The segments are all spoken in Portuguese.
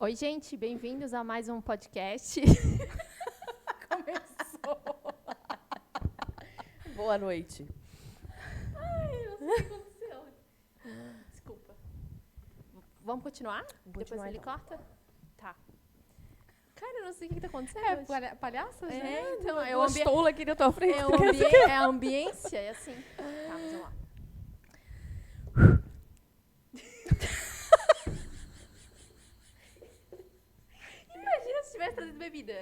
Oi, gente, bem-vindos a mais um podcast. Começou. Boa noite. Ai, não sei o que aconteceu. Desculpa. Vamos continuar? Depois ele então. corta? Tá. Cara, eu não sei o que tá acontecendo hoje. Palhaça? Então, é Uma estoula aqui na tua frente. é a ambiência, é assim. Tá, vamos lá. Imagina se tivesse trazido bebida.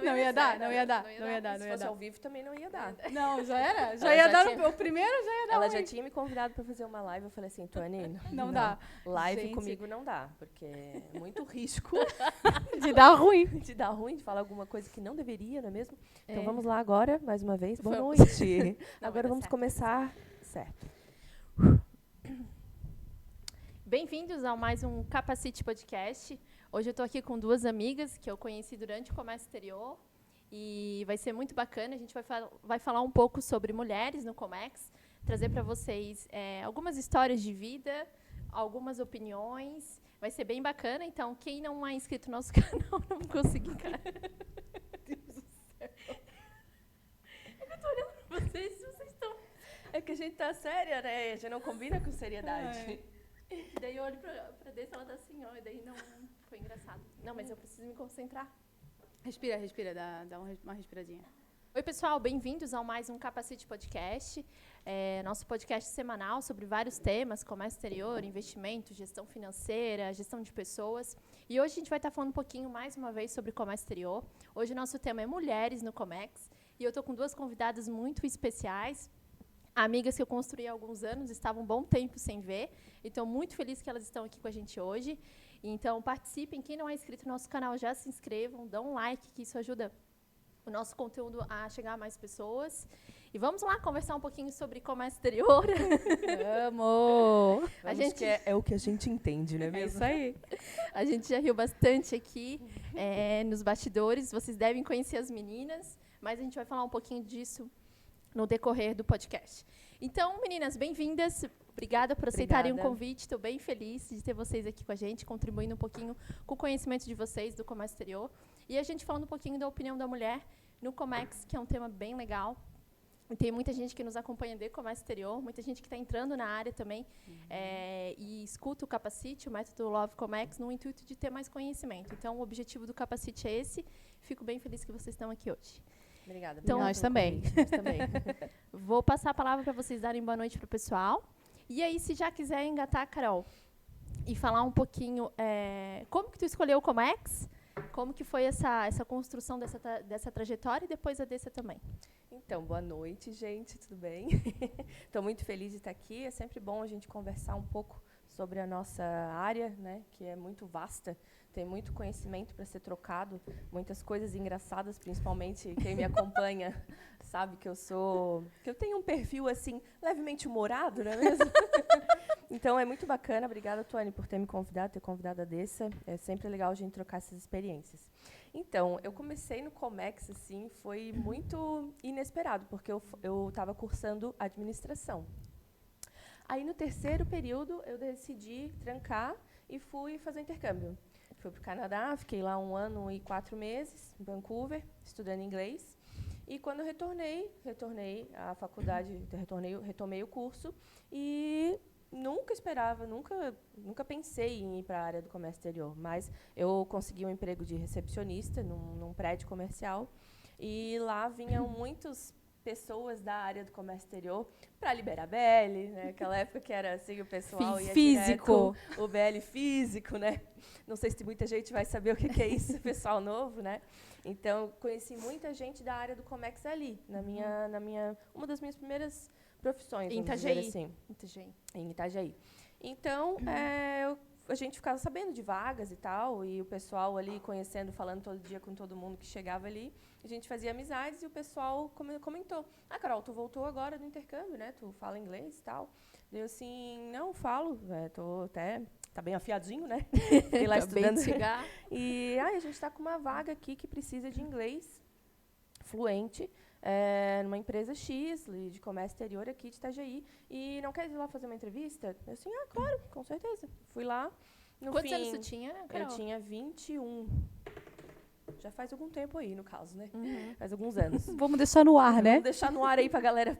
Não ia dar. Se fosse ao vivo também não ia dar. Não, já era? Já Ela ia já dar tinha- o primeiro, já ia dar Ela ruim. já tinha me convidado para fazer uma live. Eu falei assim, Tuane, Não dá. Live Gente. comigo não dá, porque é muito risco De dar ruim. de dar ruim, de falar alguma coisa que não deveria, não é mesmo? Então É. vamos lá agora, mais uma vez. Boa Vamos. noite. Não, vai Agora dar vamos certo. começar certo. Bem-vindos a mais um Capacite Podcast. Hoje eu estou aqui com duas amigas que eu conheci durante o comércio exterior e vai ser muito bacana. A gente vai falar um pouco sobre mulheres no Comex, trazer para vocês algumas histórias de vida, algumas opiniões. Vai ser bem bacana. Então, quem não é inscrito no nosso canal, não consegui, cara. Deus do céu. É que eu tô olhando para vocês, vocês estão... É que a gente tá séria, né? A gente não combina com seriedade. Daí eu olho pra dentro, ela tá assim, ó, e daí não foi engraçado. Não, mas eu preciso me concentrar. Respira, dá uma respiradinha. Oi, pessoal, bem-vindos a mais um Capacite Podcast, nosso podcast semanal sobre vários temas, comércio exterior, investimento, gestão financeira, gestão de pessoas. E hoje a gente vai estar falando um pouquinho, mais uma vez, sobre comércio exterior. Hoje o nosso tema é mulheres no Comex, e eu estou com duas convidadas muito especiais, amigas que eu construí há alguns anos, estavam um bom tempo sem ver, e estou muito feliz que elas estão aqui com a gente hoje. Então, participem. Quem não é inscrito no nosso canal, já se inscrevam, dão um like, que isso ajuda o nosso conteúdo a chegar a mais pessoas. E vamos lá conversar um pouquinho sobre comércio exterior. Amo! A gente- Que é o que a gente entende, não é É mesmo? isso aí. A gente já riu bastante aqui nos bastidores, vocês devem conhecer as meninas, mas a gente vai falar um pouquinho disso no decorrer do podcast. Então, meninas, bem-vindas. Obrigada por aceitarem o Obrigada. convite. Estou bem feliz de ter vocês aqui com a gente, contribuindo um pouquinho com o conhecimento de vocês do comércio exterior. E a gente falando um pouquinho da opinião da mulher no Comex, que é um tema bem legal. E tem muita gente que nos acompanha de comércio exterior, muita gente que está entrando na área também e escuta o Capacite, o método Love Comex, no intuito de ter mais conhecimento. Então, o objetivo do Capacite é esse. Fico bem feliz que vocês estão aqui hoje. Obrigada. Então, obrigada nós pelo também. convite, Nós também. Vou passar a palavra para vocês darem boa noite para o pessoal. E aí, se já quiser engatar, Carol, e falar um pouquinho como que tu escolheu o Comex, como que foi essa construção dessa trajetória e depois a dessa também. Então, boa noite, gente, tudo bem? Estou muito feliz de estar aqui. É sempre bom a gente conversar um pouco sobre a nossa área, né, que é muito vasta. Tem muito conhecimento para ser trocado, muitas coisas engraçadas, principalmente quem me acompanha sabe que eu tenho um perfil assim levemente humorado, não é mesmo? Então é muito bacana. Obrigada, Tuane, por ter me convidado, ter convidado a Dessa. É sempre legal a gente trocar essas experiências. Então, eu comecei no Comex assim, foi muito inesperado, porque eu estava cursando administração. Aí no terceiro período eu decidi trancar e fui fazer intercâmbio. Fui para o Canadá, fiquei lá 1 ano e 4 meses, em Vancouver, estudando inglês. E quando eu retornei à faculdade, retomei o curso e nunca esperava, nunca pensei em ir para a área do comércio exterior. Mas eu consegui um emprego de recepcionista num prédio comercial e lá vinham muitas pessoas da área do comércio exterior para liberar BL, né? Aquela época que era assim, o pessoal ia Físico. direto, o BL físico, né? Não sei se muita gente vai saber o que é isso, pessoal novo, né? Então, conheci muita gente da área do Comex ali, uma das minhas primeiras profissões, Em vamos dizer Itajaí. assim, Itajaí. em Itajaí. Então, a gente ficava sabendo de vagas e tal, e o pessoal ali conhecendo, falando todo dia com todo mundo que chegava ali. A gente fazia amizades e o pessoal comentou: "Ah, Carol, tu voltou agora do intercâmbio, né? Tu fala inglês e tal?" Eu assim: "Não, falo, tô até tá bem afiadinho, né?" Fiquei lá Acabei estudando. de chegar. E a gente está com uma vaga aqui que precisa de inglês fluente, numa empresa X de comércio exterior aqui de Itajaí, e não quer ir lá fazer uma entrevista? Eu assim, claro, com certeza. Fui lá, No Quantos fim, anos tu tinha, Carol? eu tinha 21. Já faz algum tempo aí, no caso, né? Faz alguns anos. Vamos deixar no ar, né? Vamos deixar no ar aí pra galera,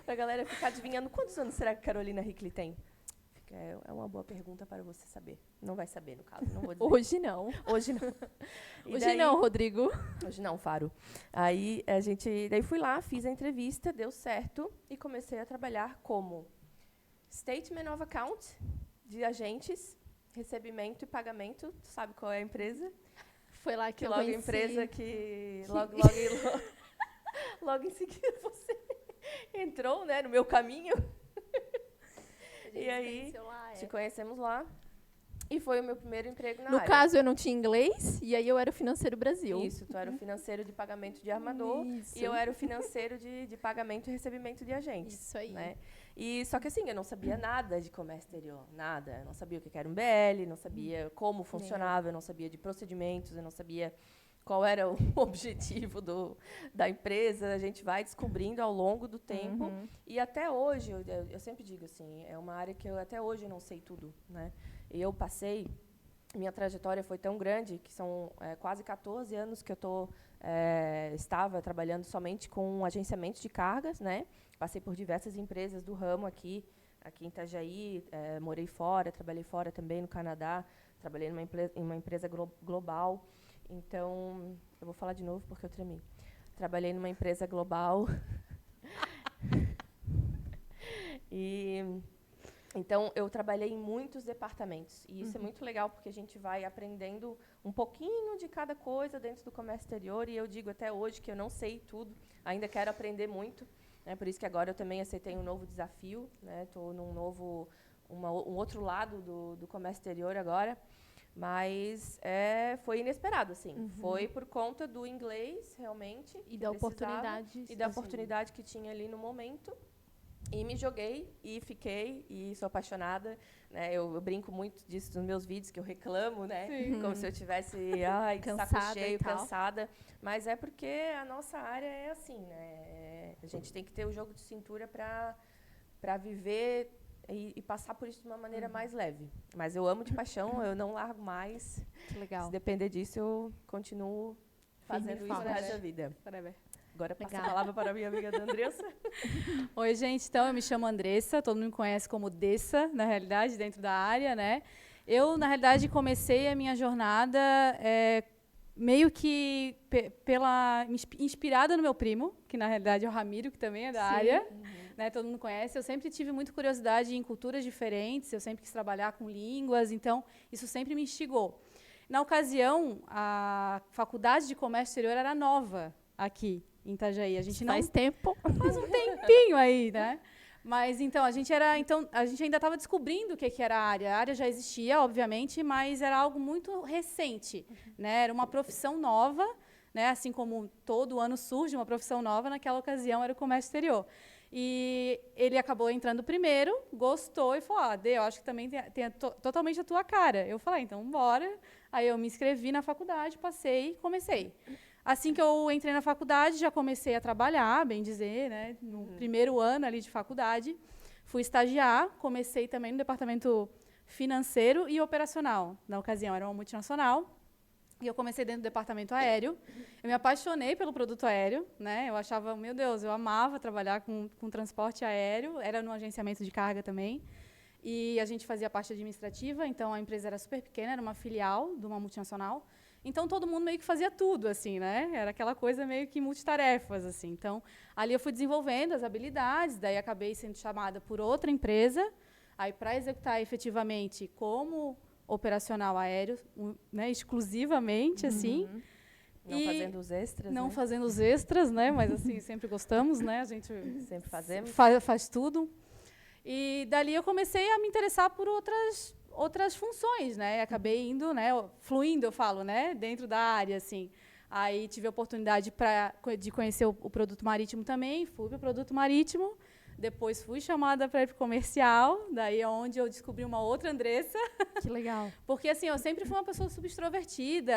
pra galera ficar adivinhando. Quantos anos será que Carolina Hickley tem? É uma boa pergunta para você saber. Não vai saber, no caso, não vou dizer. Hoje não. Hoje não. E Hoje daí- não, Rodrigo. Hoje não, Faro. Daí fui lá, fiz a entrevista, deu certo e comecei a trabalhar como Statement of Account de agentes, recebimento e pagamento. Tu sabe qual é a empresa? Foi lá que Que eu logo a conheci. empresa que logo em seguida você entrou, né, no meu caminho. A gente E aí, se conheceu lá, Te conhecemos lá. E foi o meu primeiro emprego na No área. caso, eu não tinha inglês, e aí eu era o Financeiro Brasil. Isso, tu era o financeiro de pagamento de armador Isso. e eu era o financeiro de pagamento e recebimento de agentes. Isso aí. Né? E só que assim, eu não sabia nada de comércio exterior, nada. Eu não sabia o que era um BL, não sabia como funcionava, eu não sabia de procedimentos, eu não sabia qual era o objetivo da empresa. A gente vai descobrindo ao longo do tempo. E até hoje, eu sempre digo assim, é uma área que eu até hoje não sei tudo. Né? Eu passei... Minha trajetória foi tão grande que são quase 14 anos que eu estava trabalhando somente com agenciamento de cargas, né? Passei por diversas empresas do ramo aqui em Itajaí, morei fora, trabalhei fora também no Canadá, trabalhei em uma empresa global. Então, eu vou falar de novo porque eu tremi. Trabalhei numa empresa global. Então, eu trabalhei em muitos departamentos. E isso é muito legal, porque a gente vai aprendendo um pouquinho de cada coisa dentro do comércio exterior. E eu digo até hoje que eu não sei tudo, ainda quero aprender muito. Né? Por isso que agora eu também aceitei um novo desafio. Estou num um outro lado do comércio exterior agora. Mas foi inesperado, assim. Foi por conta do inglês, realmente. E da oportunidade. E da oportunidade que tinha ali no momento. E me joguei e fiquei e sou apaixonada, né? Eu brinco muito disso nos meus vídeos, que eu reclamo, né? Como se eu tivesse saco cheio, cansada. Mas é porque a nossa área é assim, né? A gente tem que ter o jogo de cintura para viver e passar por isso de uma maneira mais leve. Mas eu amo de paixão, eu não largo mais. Que legal. Se depender disso, eu continuo fazendo isso forte. na da vida. Whatever. Agora passo a Legal. palavra para a minha amiga da Andressa. Oi, gente. Então, eu me chamo Andressa. Todo mundo me conhece como Dessa, na realidade, dentro da área, né? Eu, na realidade, comecei a minha jornada meio que inspirada no meu primo, que, na realidade, é o Ramiro, que também é da área. Né, todo mundo conhece. Eu sempre tive muita curiosidade em culturas diferentes. Eu sempre quis trabalhar com línguas. Então, isso sempre me instigou. Na ocasião, a Faculdade de Comércio Exterior era nova aqui em Itajaí. A gente não Faz tempo. faz um tempinho aí, né? Mas então a gente ainda estava descobrindo o que era a área. A área já existia, obviamente, mas era algo muito recente, né? Era uma profissão nova, né? Assim como todo ano surge uma profissão nova, naquela ocasião era o comércio exterior. E ele acabou entrando primeiro, gostou e falou: Dê, eu acho que também tem totalmente a tua cara. Eu falei: então, bora. Aí eu me inscrevi na faculdade, passei e comecei. Assim que eu entrei na faculdade, já comecei a trabalhar, bem dizer, né? No primeiro ano ali de faculdade. Fui estagiar, comecei também no departamento financeiro e operacional. Na ocasião, era uma multinacional. E eu comecei dentro do departamento aéreo. Eu me apaixonei pelo produto aéreo, né? Eu achava, meu Deus, eu amava trabalhar com transporte aéreo. Era no agenciamento de carga também. E a gente fazia parte administrativa, então a empresa era super pequena, era uma filial de uma multinacional. Então, todo mundo meio que fazia tudo, assim, né? Era aquela coisa meio que multitarefas, assim. Então, ali eu fui desenvolvendo as habilidades, daí acabei sendo chamada por outra empresa, aí para executar efetivamente como operacional aéreo, né, exclusivamente, assim. Não fazendo os extras, Não né? fazendo os extras, né? Mas, assim, sempre gostamos, né? A gente Sempre fazemos. faz tudo. E dali eu comecei a me interessar por outras funções, né? Acabei indo, né, fluindo, eu falo, né, dentro da área, assim. Aí tive a oportunidade de conhecer o produto marítimo também, fui para o produto marítimo, depois fui chamada para ir para o comercial, daí é onde eu descobri uma outra Andressa. Que legal. Porque, assim, eu sempre fui uma pessoa subextrovertida,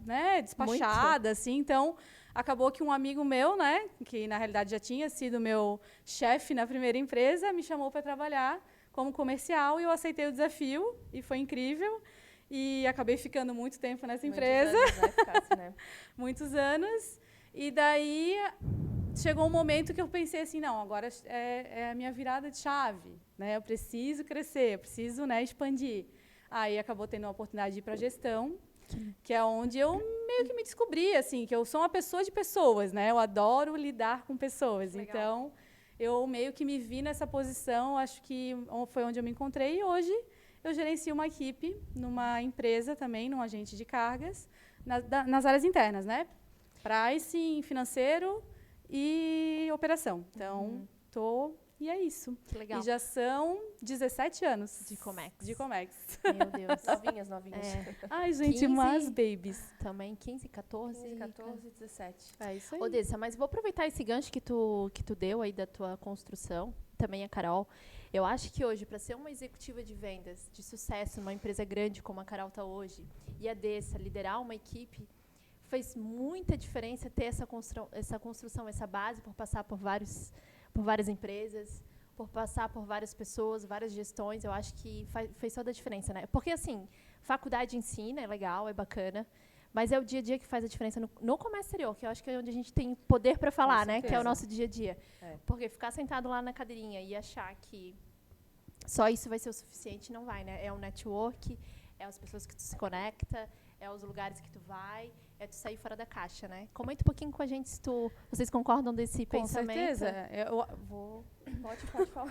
né, despachada, assim, então acabou que um amigo meu, né, que na realidade já tinha sido meu chefe na primeira empresa, me chamou para trabalhar como comercial, e eu aceitei o desafio, e foi incrível. E acabei ficando muito tempo nessa empresa. Muitos anos, né? Ficasse, né? Muitos anos. E daí chegou um momento que eu pensei assim, não, agora é a minha virada de chave, né? Eu preciso crescer, eu preciso, né, expandir. Aí acabou tendo a oportunidade de ir para a gestão, que é onde eu meio que me descobri, assim, que eu sou uma pessoa de pessoas, né? Eu adoro lidar com pessoas. Legal. Então, eu meio que me vi nessa posição, acho que foi onde eu me encontrei. E hoje eu gerencio uma equipe numa empresa também, num agente de cargas, nas áreas internas, né? Pricing, financeiro e operação. Então, e é isso. Que legal. E já são 17 anos. De Comex. De Comex. Meu Deus. Novinhas. Ai, gente, 15. umas babies. Também 15, 14. 15, 14, 17. É isso aí. Odessa, mas vou aproveitar esse gancho que tu deu aí da tua construção, também a Carol. Eu acho que hoje, para ser uma executiva de vendas de sucesso numa empresa grande como a Carol está hoje, e a Dessa liderar uma equipe, fez muita diferença ter essa construção, essa base, por passar por várias empresas, por passar por várias pessoas, várias gestões. Eu acho que fez toda a diferença, né? Porque, assim, faculdade ensina, é legal, é bacana, mas é o dia a dia que faz a diferença no comércio exterior, que eu acho que é onde a gente tem poder para falar, né? Que é o nosso dia a dia. É. Porque ficar sentado lá na cadeirinha e achar que só isso vai ser o suficiente, não vai, né? É o network, é as pessoas que tu se conecta, é os lugares que tu vai, é tu sair fora da caixa, né? Comenta um pouquinho com a gente se vocês concordam desse Com pensamento. certeza. Pode falar.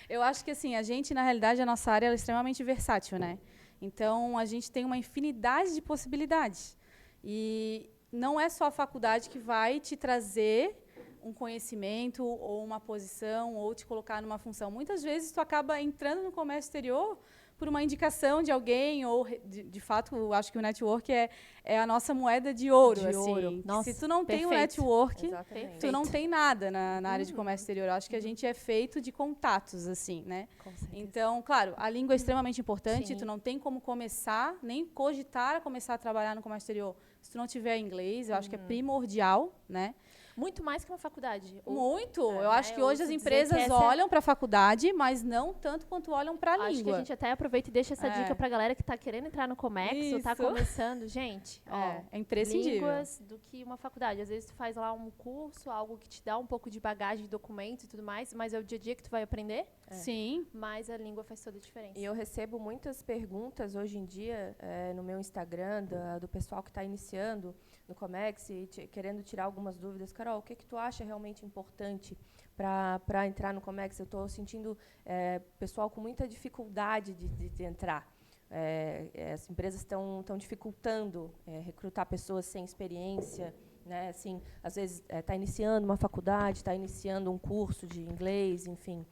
Eu acho que, assim, a gente, na realidade, a nossa área é extremamente versátil, né? Então, a gente tem uma infinidade de possibilidades. E não é só a faculdade que vai te trazer um conhecimento ou uma posição ou te colocar numa função. Muitas vezes, tu acaba entrando no comércio exterior por uma indicação de alguém ou, de fato, eu acho que o network é a nossa moeda de ouro. De assim. ouro. Nossa, se tu não tem um perfeito. network, Exatamente. tu não tem nada na área de comércio exterior. Eu acho que a gente é feito de contatos, assim, né? Com certeza. Então, claro, a língua é extremamente importante. Sim. Tu não tem como começar, nem cogitar a começar a trabalhar no comércio exterior se tu não tiver inglês. Eu acho que é primordial, né? Muito mais que uma faculdade. Muito. É, Eu acho né? que Ou hoje se as dizer empresas que essa olham para a faculdade, mas não tanto quanto olham para a Acho que a língua. gente até aproveita e deixa essa dica para a galera que está querendo entrar no Comex ou está Isso. começando. Gente, É imprescindível. línguas do que uma faculdade. Às vezes tu faz lá um curso, algo que te dá um pouco de bagagem de documentos e tudo mais, mas é o dia a dia que tu vai aprender, Sim. mas a língua faz toda a diferença. E eu recebo muitas perguntas hoje em dia no meu Instagram do pessoal que está iniciando no Comex e querendo tirar algumas dúvidas. Carol, o que tu acha realmente importante para entrar no Comex? Eu estou sentindo pessoal com muita dificuldade de entrar. As empresas estão dificultando recrutar pessoas sem experiência, né? Assim, às vezes está iniciando uma faculdade, está iniciando um curso de inglês, enfim.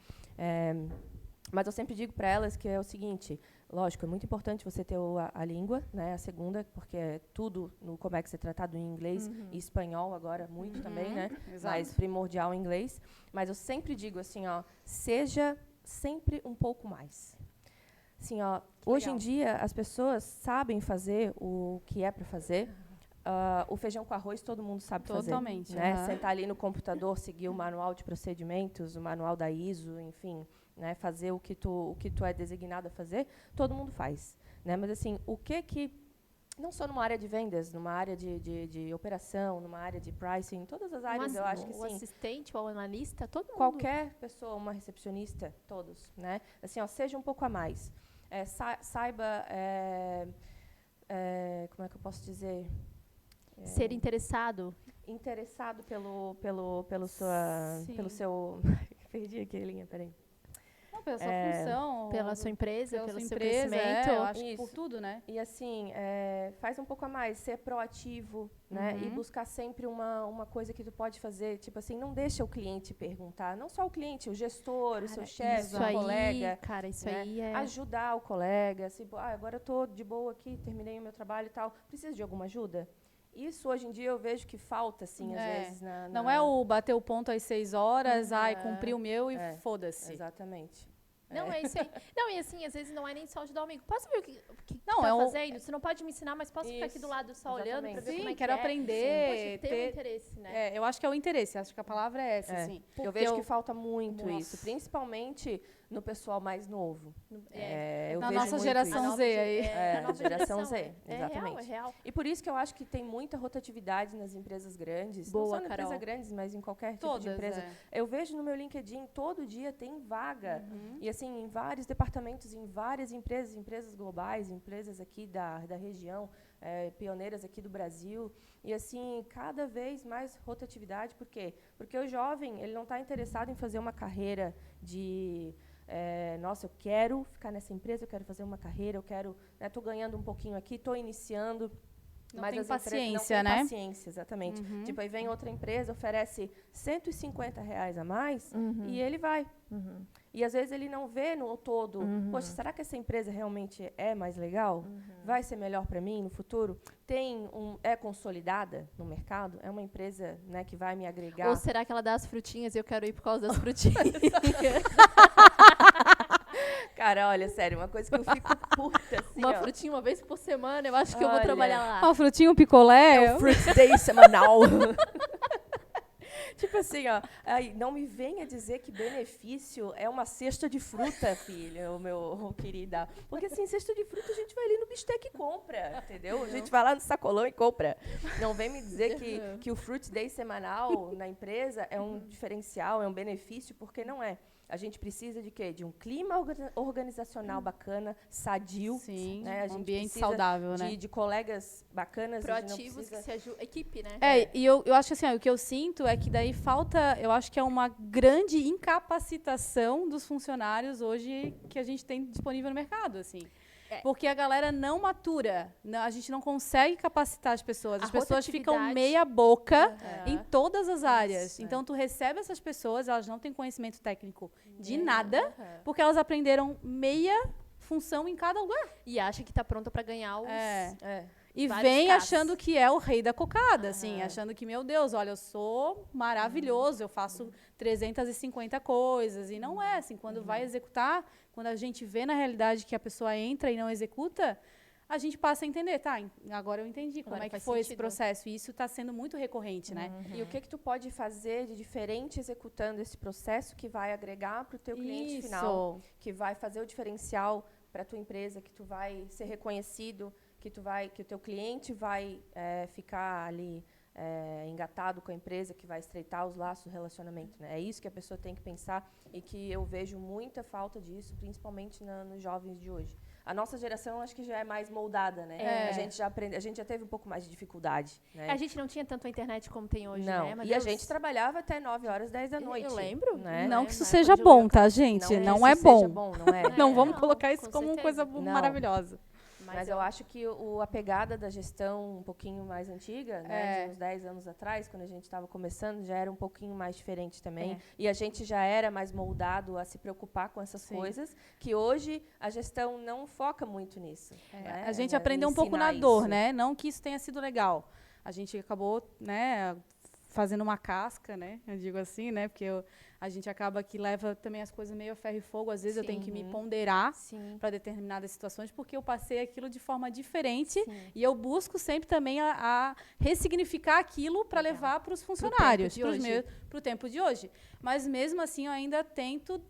Mas eu sempre digo para elas que é o seguinte: lógico, é muito importante você ter a língua, né, a segunda, porque tudo no Comex é tratado em inglês e espanhol agora, muito também, né? Exato. Mas primordial em inglês. Mas eu sempre digo assim, ó, seja sempre um pouco mais. Assim, ó, hoje em dia as pessoas sabem fazer o que é para fazer. O feijão com arroz todo mundo sabe fazer. Totalmente. Né? Aham. Sentar ali no computador, seguir o manual de procedimentos, o manual da ISO, enfim, né? Fazer o que tu é designado a fazer, todo mundo faz. Né? Mas assim, o que não só numa área de vendas, numa área de operação, numa área de pricing, todas as áreas eu acho que o sim. assistente, o analista, todo mundo. Qualquer pessoa, uma recepcionista, todos, né? Assim, ó, seja um pouco a mais. Saiba, como é que eu posso dizer? Ser interessado. Interessado pelo Sim. seu... Perdi aqui a linha, peraí. Não, pela sua função. Pela sua empresa, pela pelo sua seu empresa, crescimento. eu acho que Isso. por tudo, né? E assim, faz um pouco a mais, ser proativo, né? E buscar sempre uma coisa que tu pode fazer. Tipo assim, não deixa o cliente perguntar. Não só o cliente, o gestor, o seu chefe, Isso o aí, colega. cara, isso né? aí é... Ajudar o colega. Assim, agora eu estou de boa aqui, terminei o meu trabalho e tal. Precisa de alguma ajuda? Isso, hoje em dia, eu vejo que falta, assim, às vezes. Não é o bater o ponto às 6 horas, cumprir o meu e foda-se. Exatamente. Não, é isso aí. Não, e assim, às vezes não é nem só ajudar o amigo. Posso ver o que Não, Não, tá fazendo? Você não pode me ensinar, mas posso ficar aqui do lado só olhando para ver Sim, como é que quero é? aprender. Poxa, ter um interesse, né? Eu acho que é o interesse, acho que a palavra é essa, assim. Eu vejo que falta muito isso, principalmente no pessoal mais novo. Eu na vejo nossa muito geração isso. Z aí. É, nova geração Z, É exatamente. real, é real. E por isso que eu acho que tem muita rotatividade nas empresas grandes. Boa, não só na Carol. empresa grandes, mas em qualquer tipo Todas, de empresa. Eu vejo no meu LinkedIn, todo dia tem vaga. E assim, em vários departamentos, em várias empresas globais, empresas aqui da região, pioneiras aqui do Brasil. E assim, cada vez mais rotatividade. Por quê? Porque o jovem, ele não está interessado em fazer uma carreira de... nossa, eu quero ficar nessa empresa, eu quero fazer uma carreira, eu quero... Estou ganhando um pouquinho aqui, estou iniciando... Não mas tem as paciência, não tem né? paciência, exatamente. Tipo, aí vem outra empresa, oferece R$150 a mais e ele vai. E às vezes ele não vê no todo, poxa, será que essa empresa realmente é mais legal? Vai ser melhor para mim no futuro? É consolidada no mercado? É uma empresa, né, que vai me agregar? Ou será que ela dá as frutinhas e eu quero ir por causa das frutinhas? Cara, olha, sério, uma coisa que eu fico puta, assim, Uma frutinha uma vez por semana, eu acho que eu vou Olha. trabalhar lá. Uma frutinha, um picolé. É o Fruit Day semanal. Tipo assim, ó, não me venha dizer que benefício é uma cesta de fruta, filha, meu querida. Porque assim, cesta de fruta a gente vai ali no Bistec e compra, entendeu? A gente vai lá no sacolão e compra. Não vem me dizer que o Fruit Day semanal na empresa é um diferencial, é um benefício, porque não é. A gente precisa de quê? De um clima organizacional bacana, sadio. Sim, né? A gente ambiente precisa saudável, né? de colegas bacanas. Proativos que se ajudam. Equipe, né? E eu acho assim, o que eu sinto é que daí falta, eu acho que é uma grande incapacitação dos funcionários hoje que a gente tem disponível no mercado, assim. Porque a galera não matura, a gente não consegue capacitar as pessoas. As pessoas ficam meia boca em todas as áreas. Então, tu recebe essas pessoas, elas não têm conhecimento técnico de nada, porque elas aprenderam meia função em cada lugar. E acha que está pronta para ganhar os... E vários vem casos. achando que é o rei da cocada, assim, achando que, meu Deus, olha, eu sou maravilhoso, eu faço 350 coisas. E não é, assim, quando vai executar, quando a gente vê na realidade que a pessoa entra e não executa, a gente passa a entender, tá, agora eu entendi como é que foi esse processo. E isso está sendo muito recorrente, né? E o que tu pode fazer de diferente executando esse processo que vai agregar para o teu cliente final, que vai fazer o diferencial para a tua empresa, que tu vai ser reconhecido, que o teu cliente vai ficar ali engatado com a empresa, que vai estreitar os laços do relacionamento. Né? É isso que a pessoa tem que pensar e que eu vejo muita falta disso, principalmente nos jovens de hoje. A nossa geração, acho que já é mais moldada, né? A gente já aprende, a gente já teve um pouco mais de dificuldade. Né? A gente não tinha tanto a internet como tem hoje, não. né? Mas e a gente trabalhava até 9 horas, 10 da noite. Eu lembro. Né? Não que isso seja bom, tá, gente? Não é bom. Não é. Não vamos colocar isso como uma coisa Não. maravilhosa. Mas eu acho que a pegada da gestão um pouquinho mais antiga, né, de uns 10 anos atrás, quando a gente estava começando, já era um pouquinho mais diferente também. E a gente já era mais moldado a se preocupar com essas coisas, que hoje a gestão não foca muito nisso. Né? A gente aprendeu um pouco na dor, né? Não que isso tenha sido legal. A gente acabou, né, fazendo uma casca, né? Eu digo assim, né? Porque a gente acaba que leva também as coisas meio a ferro e fogo. Às vezes eu tenho que me ponderar para determinadas situações, porque eu passei aquilo de forma diferente e eu busco sempre também a ressignificar aquilo para levar para os funcionários, para o tempo de hoje. Mas mesmo assim eu ainda tento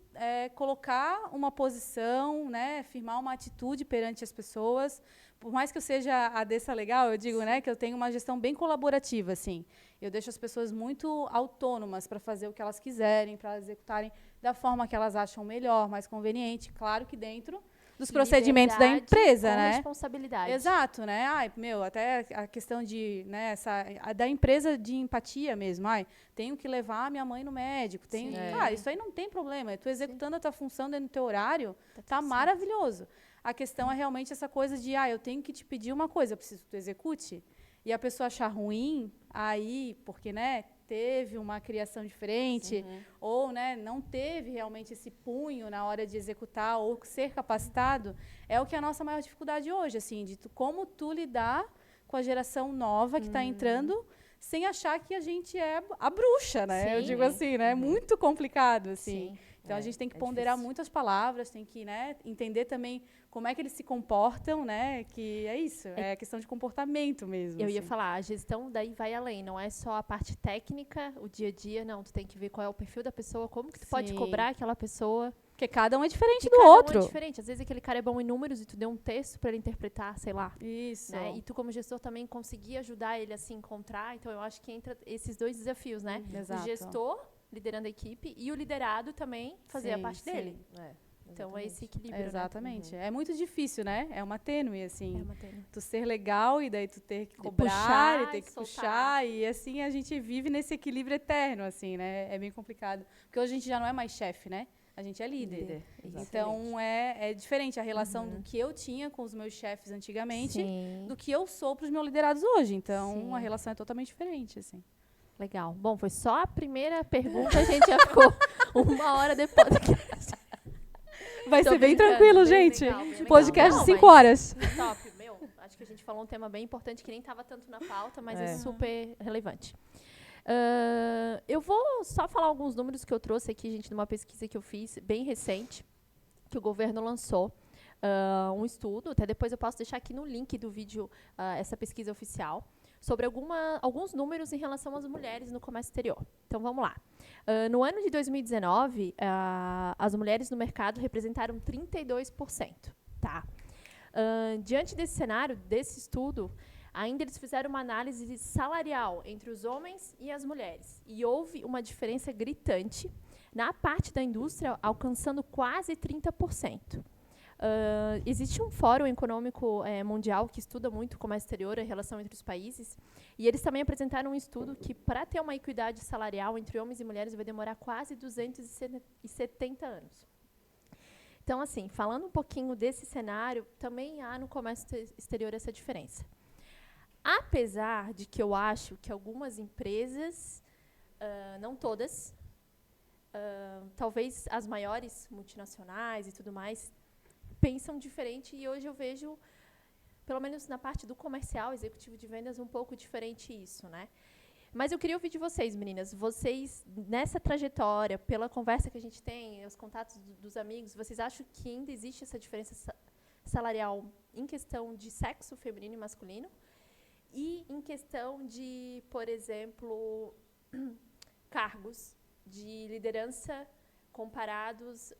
colocar uma posição, né? Firmar uma atitude perante as pessoas. Por mais que eu seja a dessa legal, eu digo, né, que eu tenho uma gestão bem colaborativa, assim. Eu deixo as pessoas muito autônomas para fazer o que elas quiserem, para executarem da forma que elas acham melhor, mais conveniente, claro que dentro dos procedimentos da empresa, com né? Responsabilidade. Exato, né? Até a questão de, né, da empresa de empatia mesmo. Tenho que levar a minha mãe no médico. Isso aí não tem problema. Tu executando a tua função dentro do teu horário, tá maravilhoso. A questão é realmente essa coisa de, eu tenho que te pedir uma coisa, eu preciso que tu execute. E a pessoa achar ruim, porque, né, teve uma criação diferente, ou, né, não teve realmente esse punho na hora de executar ou ser capacitado, é o que é a nossa maior dificuldade hoje, assim, de como tu lidar com a geração nova que está entrando, sem achar que a gente é a bruxa, né? Eu digo assim, né? É muito complicado, assim. Então, a gente tem que ponderar difícil. muito as palavras, tem que, né, entender também como é que eles se comportam, né? Que é isso, é questão de comportamento mesmo. Eu ia assim. falar, a gestão daí vai além, não é só a parte técnica, o dia a dia, não. Tu tem que ver qual é o perfil da pessoa, como que tu pode Sim. cobrar aquela pessoa. Porque cada um é diferente Que do cada um outro. é diferente. Às vezes aquele cara é bom em números e tu deu um texto para ele interpretar, sei lá. Isso. Né? E tu, como gestor, também conseguir ajudar ele a se encontrar. Então, eu acho que entra esses dois desafios, né? Exato. O gestor liderando a equipe e o liderado também fazer a Sim, parte sim. dele. É, Então, é esse exatamente. equilíbrio, Exatamente. É muito difícil, né? É uma tênue, assim. né? É uma tênue. Tu ser legal e daí tu ter que De cobrar puxar e ter e que soltar. puxar. E assim a gente vive nesse equilíbrio eterno, assim, né? É bem complicado. Porque hoje a gente já não é mais chefe, né? A gente é líder. Então é diferente a relação do que eu tinha com os meus chefes antigamente Sim. do que eu sou para os meus liderados hoje. Então Sim. a relação é totalmente diferente, assim. Legal. Bom, foi só a primeira pergunta, a gente já ficou 1 hora depois. Vai Tô ser bem brincando, tranquilo, bem gente. legal, bem legal. Podcast Não, de 5 mas- horas. Top, meu. Acho que a gente falou um tema bem importante que nem estava tanto na pauta, mas é É. super relevante. Eu vou só falar alguns números que eu trouxe aqui, gente, numa pesquisa que eu fiz, bem recente, que o governo lançou. Um estudo, até depois eu posso deixar aqui no link do vídeo essa pesquisa oficial, sobre alguns números em relação às mulheres no comércio exterior. Então, vamos lá. No ano de 2019, as mulheres no mercado representaram 32%. Tá? Diante desse cenário, desse estudo, ainda eles fizeram uma análise salarial entre os homens e as mulheres. E houve uma diferença gritante na parte da indústria, alcançando quase 30%. Existe um fórum econômico mundial que estuda muito o comércio exterior, a relação entre os países, e eles também apresentaram um estudo que, para ter uma equidade salarial entre homens e mulheres, vai demorar quase 270 anos. Então, assim, falando um pouquinho desse cenário, também há no comércio exterior essa diferença. Apesar de que eu acho que algumas empresas, não todas, talvez as maiores multinacionais e tudo mais, pensam diferente, e hoje eu vejo, pelo menos na parte do comercial, executivo de vendas, um pouco diferente isso, né? Mas eu queria ouvir de vocês, meninas. Vocês, nessa trajetória, pela conversa que a gente tem, os contatos dos amigos, vocês acham que ainda existe essa diferença salarial em questão de sexo feminino e masculino? E em questão de, por exemplo, cargos de liderança comparados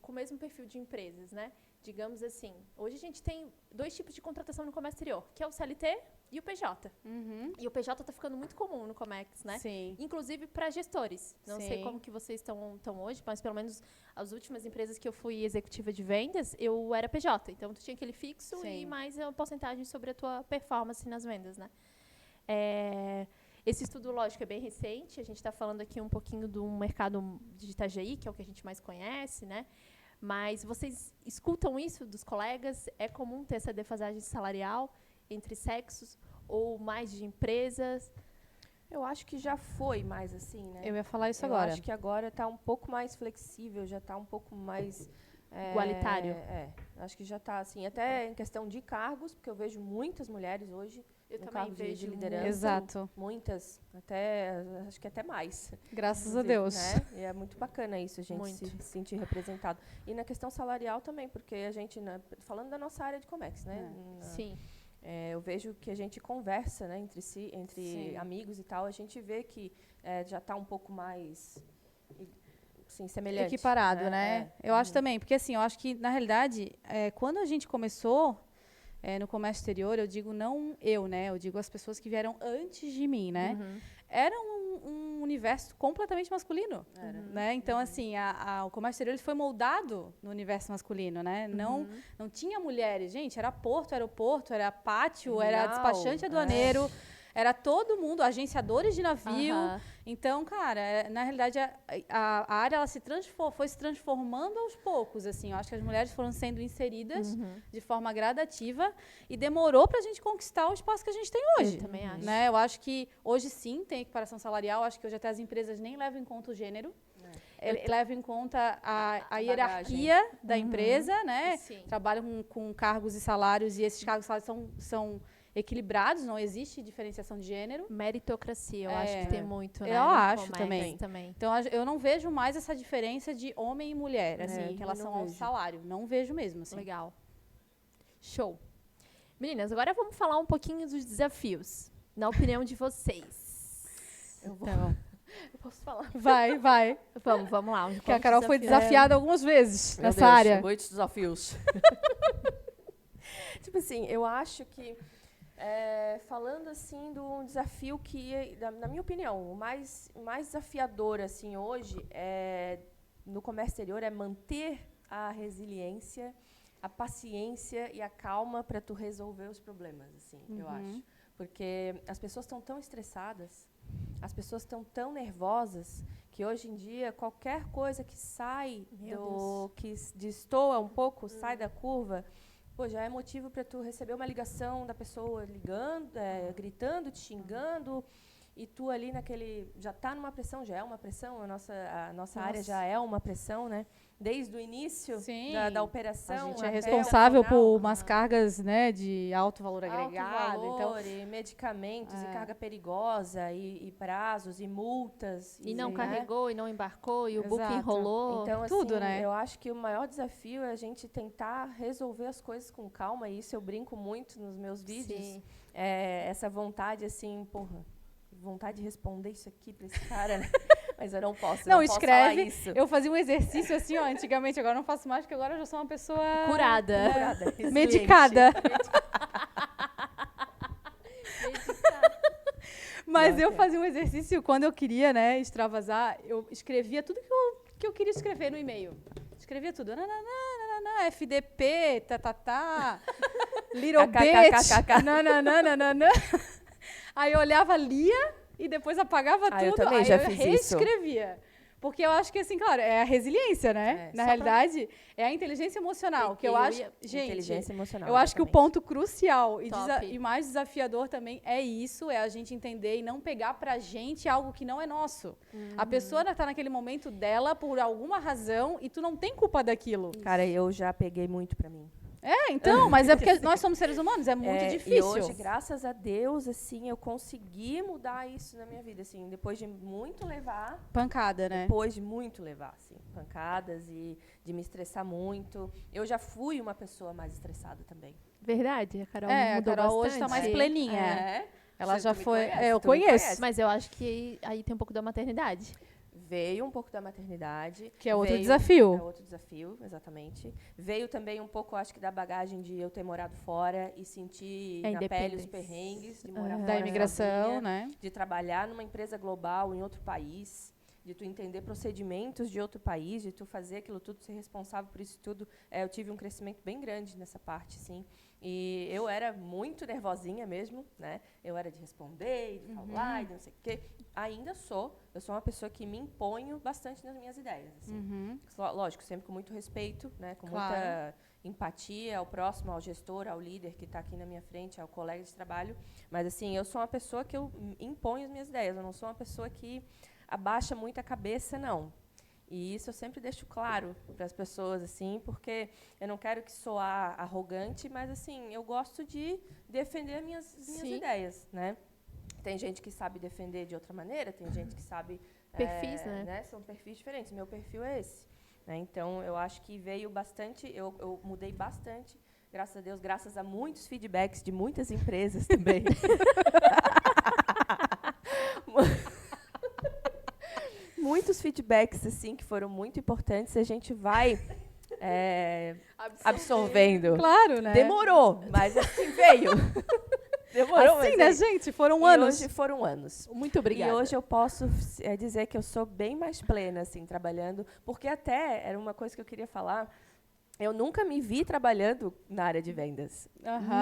com o mesmo perfil de empresas, né? Digamos assim, hoje a gente tem 2 tipos de contratação no comércio exterior, que é o CLT e o PJ. E o PJ está ficando muito comum no Comex, né? Sim. Inclusive para gestores. Não sei Sim. como que vocês estão hoje, mas pelo menos as últimas empresas que eu fui executiva de vendas, eu era PJ. Então, tu tinha aquele fixo Sim. e mais uma porcentagem sobre a tua performance nas vendas, né? Esse estudo, lógico, é bem recente. A gente está falando aqui um pouquinho do mercado de Itajaí, que é o que a gente mais conhece, né? Mas vocês escutam isso dos colegas? É comum ter essa defasagem salarial entre sexos ou mais de empresas? Eu acho que já foi mais assim, né? Eu ia falar isso Eu agora. acho que agora está um pouco mais flexível, já está um pouco mais... Igualitário. Acho que já está assim, até em questão de cargos, porque eu vejo muitas mulheres hoje Eu no também cargo de vejo liderança. Exato. Muitas, acho que até mais. Graças a Inclusive, Deus. né? E é muito bacana isso, a gente Muito. se sentir representado. E na questão salarial também, porque a gente, falando da nossa área de Comex, né? Sim. Eu vejo que a gente conversa, né, entre si, entre Sim. amigos e tal, a gente vê que já está um pouco mais assim, semelhante. Equiparado, né? Eu acho também, porque assim, eu acho que, na realidade, quando a gente começou no comércio exterior, eu digo não eu, né? Eu digo as pessoas que vieram antes de mim, né? Era um universo completamente masculino, né? Então, assim, o comércio exterior ele foi moldado no universo masculino, né? Não tinha mulheres, gente, era porto, aeroporto, era pátio, era despachante aduaneiro, era todo mundo, agenciadores de navio. Então, cara, na realidade, a área ela foi se transformando aos poucos, assim. Eu acho que as mulheres foram sendo inseridas de forma gradativa e demorou para a gente conquistar o espaço que a gente tem hoje. Eu também acho. Né? Eu acho que hoje sim tem equiparação salarial. Acho que hoje até as empresas nem levam em conta o gênero. Levam em conta a hierarquia da empresa, né? Sim. Trabalham com cargos e salários e esses cargos e salários são equilibrados, não existe diferenciação de gênero. Meritocracia, eu acho que tem muito, né? Eu no acho comércio também. Então, eu não vejo mais essa diferença de homem e mulher, assim, em relação ao salário. Não vejo mesmo, assim. Legal. Show. Meninas, agora vamos falar um pouquinho dos desafios, na opinião de vocês. Eu posso falar? Vai. Vamos lá. Porque a Carol foi desafiada algumas vezes nessa área. Muitos desafios. Tipo assim, eu acho que, falando assim de um desafio que, na minha opinião, o mais desafiador assim, hoje no comércio exterior é manter a resiliência, a paciência e a calma para tu resolver os problemas, assim, eu acho. Porque as pessoas estão tão estressadas, as pessoas estão tão nervosas, que hoje em dia qualquer coisa que sai que destoa um pouco, sai da curva, pô, já é motivo para tu receber uma ligação da pessoa ligando, gritando, te xingando, e tu ali já está numa pressão, já é uma pressão, a nossa área já é uma pressão, né? Desde o início da operação. A gente é responsável por umas cargas, né, de alto valor agregado. E medicamentos, e carga perigosa, e prazos, e multas. E não carregou, e não embarcou, e o book enrolou. Então, assim, tudo, né? Eu acho que o maior desafio é a gente tentar resolver as coisas com calma, e isso eu brinco muito nos meus vídeos. Essa vontade, assim, vontade de responder isso aqui para esse cara, né? Mas eu não posso. Não, escreve. Posso falar isso. Eu fazia um exercício assim, antigamente, agora não faço mais, porque agora eu já sou uma pessoa curada. Medicada. Mas eu fazia um exercício quando eu queria, né, extravasar, eu escrevia tudo que eu queria escrever no e-mail. Escrevia tudo. FDP, little bitch, Aí eu olhava, lia e depois apagava tudo. Eu também aí já eu fiz reescrevia. Isso. Porque eu acho que, assim, claro, é a resiliência, né? Na realidade, é a inteligência emocional. Que eu acho, gente, inteligência emocional, eu acho que o ponto crucial e mais desafiador também é isso, é a gente entender e não pegar pra gente algo que não é nosso. A pessoa tá naquele momento dela por alguma razão e tu não tem culpa daquilo. Cara, eu já peguei muito pra mim. Então, mas é porque nós somos seres humanos, é muito difícil. E hoje, graças a Deus, assim, eu consegui mudar isso na minha vida, assim, depois de muito levar... Pancada, né? Depois de muito levar, assim, pancadas e de me estressar muito. Eu já fui uma pessoa mais estressada também. Verdade, a Carol mudou a Carol bastante. hoje tá mais pleninha. Ela já foi... eu conheço. Mas eu acho que aí tem um pouco da maternidade. Veio um pouco da maternidade. Que é outro desafio. É outro desafio, exatamente. Veio também um pouco, acho que, da bagagem de eu ter morado fora e sentir na pele os perrengues de morar fora da imigração, sozinha, né? De trabalhar numa empresa global em outro país, de tu entender procedimentos de outro país, de tu fazer aquilo tudo, ser responsável por isso tudo. Eu tive um crescimento bem grande nessa parte, sim. E eu era muito nervosinha mesmo, né? Eu era de responder, de falar, de não sei o quê. Ainda sou. Eu sou uma pessoa que me imponho bastante nas minhas ideias, assim. Lógico, sempre com muito respeito, né? Com muita empatia ao próximo, ao gestor, ao líder que está aqui na minha frente, ao colega de trabalho. Mas, assim, eu sou uma pessoa que eu imponho as minhas ideias. Eu não sou uma pessoa que abaixa muito a cabeça, não. E isso eu sempre deixo claro para as pessoas, assim, porque eu não quero que soar arrogante, mas, assim, eu gosto de defender minhas ideias, né? Tem gente que sabe defender de outra maneira, tem gente que sabe... Perfis, né? São perfis diferentes. Meu perfil é esse. Né? Então, eu acho que veio bastante... Eu mudei bastante, graças a Deus, graças a muitos feedbacks de muitas empresas também. Muitos feedbacks, assim, que foram muito importantes, a gente vai absorvendo. Claro, né? Demorou, mas assim veio. Demorou, assim, mas né, gente? Foram anos. Hoje foram anos. Muito obrigada. E hoje eu posso dizer que eu sou bem mais plena, assim, trabalhando, porque até era uma coisa que eu queria falar. Eu nunca me vi trabalhando na área de vendas.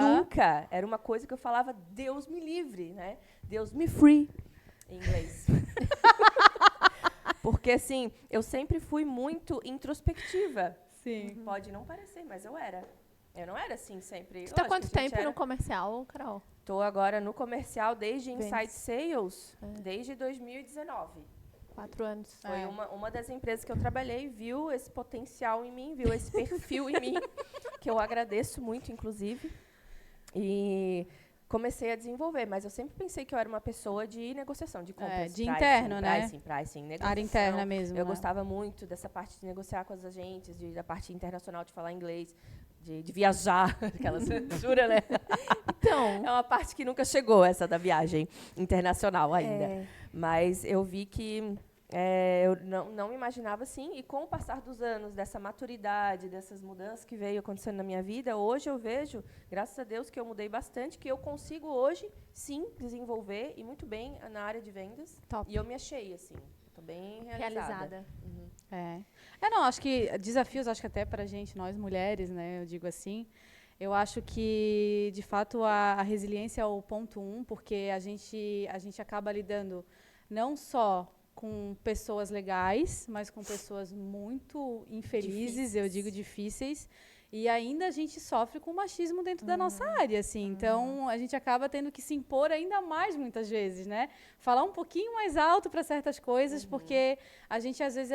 Nunca. Era uma coisa que eu falava, Deus me livre, né? Deus me free, em inglês. Porque, assim, eu sempre fui muito introspectiva. Sim. Pode não parecer, mas eu era. Eu não era assim sempre. Você está há quanto tempo no comercial, Carol? Estou agora no comercial desde Inside Sales, desde 2019. 4 anos. Foi uma das empresas que eu trabalhei, viu esse potencial em mim, viu esse perfil em mim, que eu agradeço muito, inclusive. E comecei a desenvolver, mas eu sempre pensei que eu era uma pessoa de negociação, de compras. De interno, né? Pricing, negociação. Área interna mesmo. Eu gostava muito dessa parte de negociar com as agentes, da parte internacional, de falar inglês, de viajar, aquelas jura, né? Então, É uma parte que nunca chegou, essa da viagem internacional ainda. Mas eu vi que eu não me imaginava assim, e com o passar dos anos, dessa maturidade, dessas mudanças que veio acontecendo na minha vida, hoje eu vejo, graças a Deus, que eu mudei bastante, que eu consigo hoje, sim, desenvolver, e muito bem na área de vendas. Top. E eu me achei, assim, estou bem realizada. Não, acho que desafios, acho que até para a gente, nós mulheres, né, eu digo assim, eu acho que, de fato, a resiliência é o ponto 1, porque a gente acaba lidando não só com pessoas legais, mas com pessoas muito infelizes, eu digo difíceis, e ainda a gente sofre com machismo dentro da nossa área, assim. Então, a gente acaba tendo que se impor ainda mais, muitas vezes, né? Falar um pouquinho mais alto para certas coisas, porque a gente, às vezes,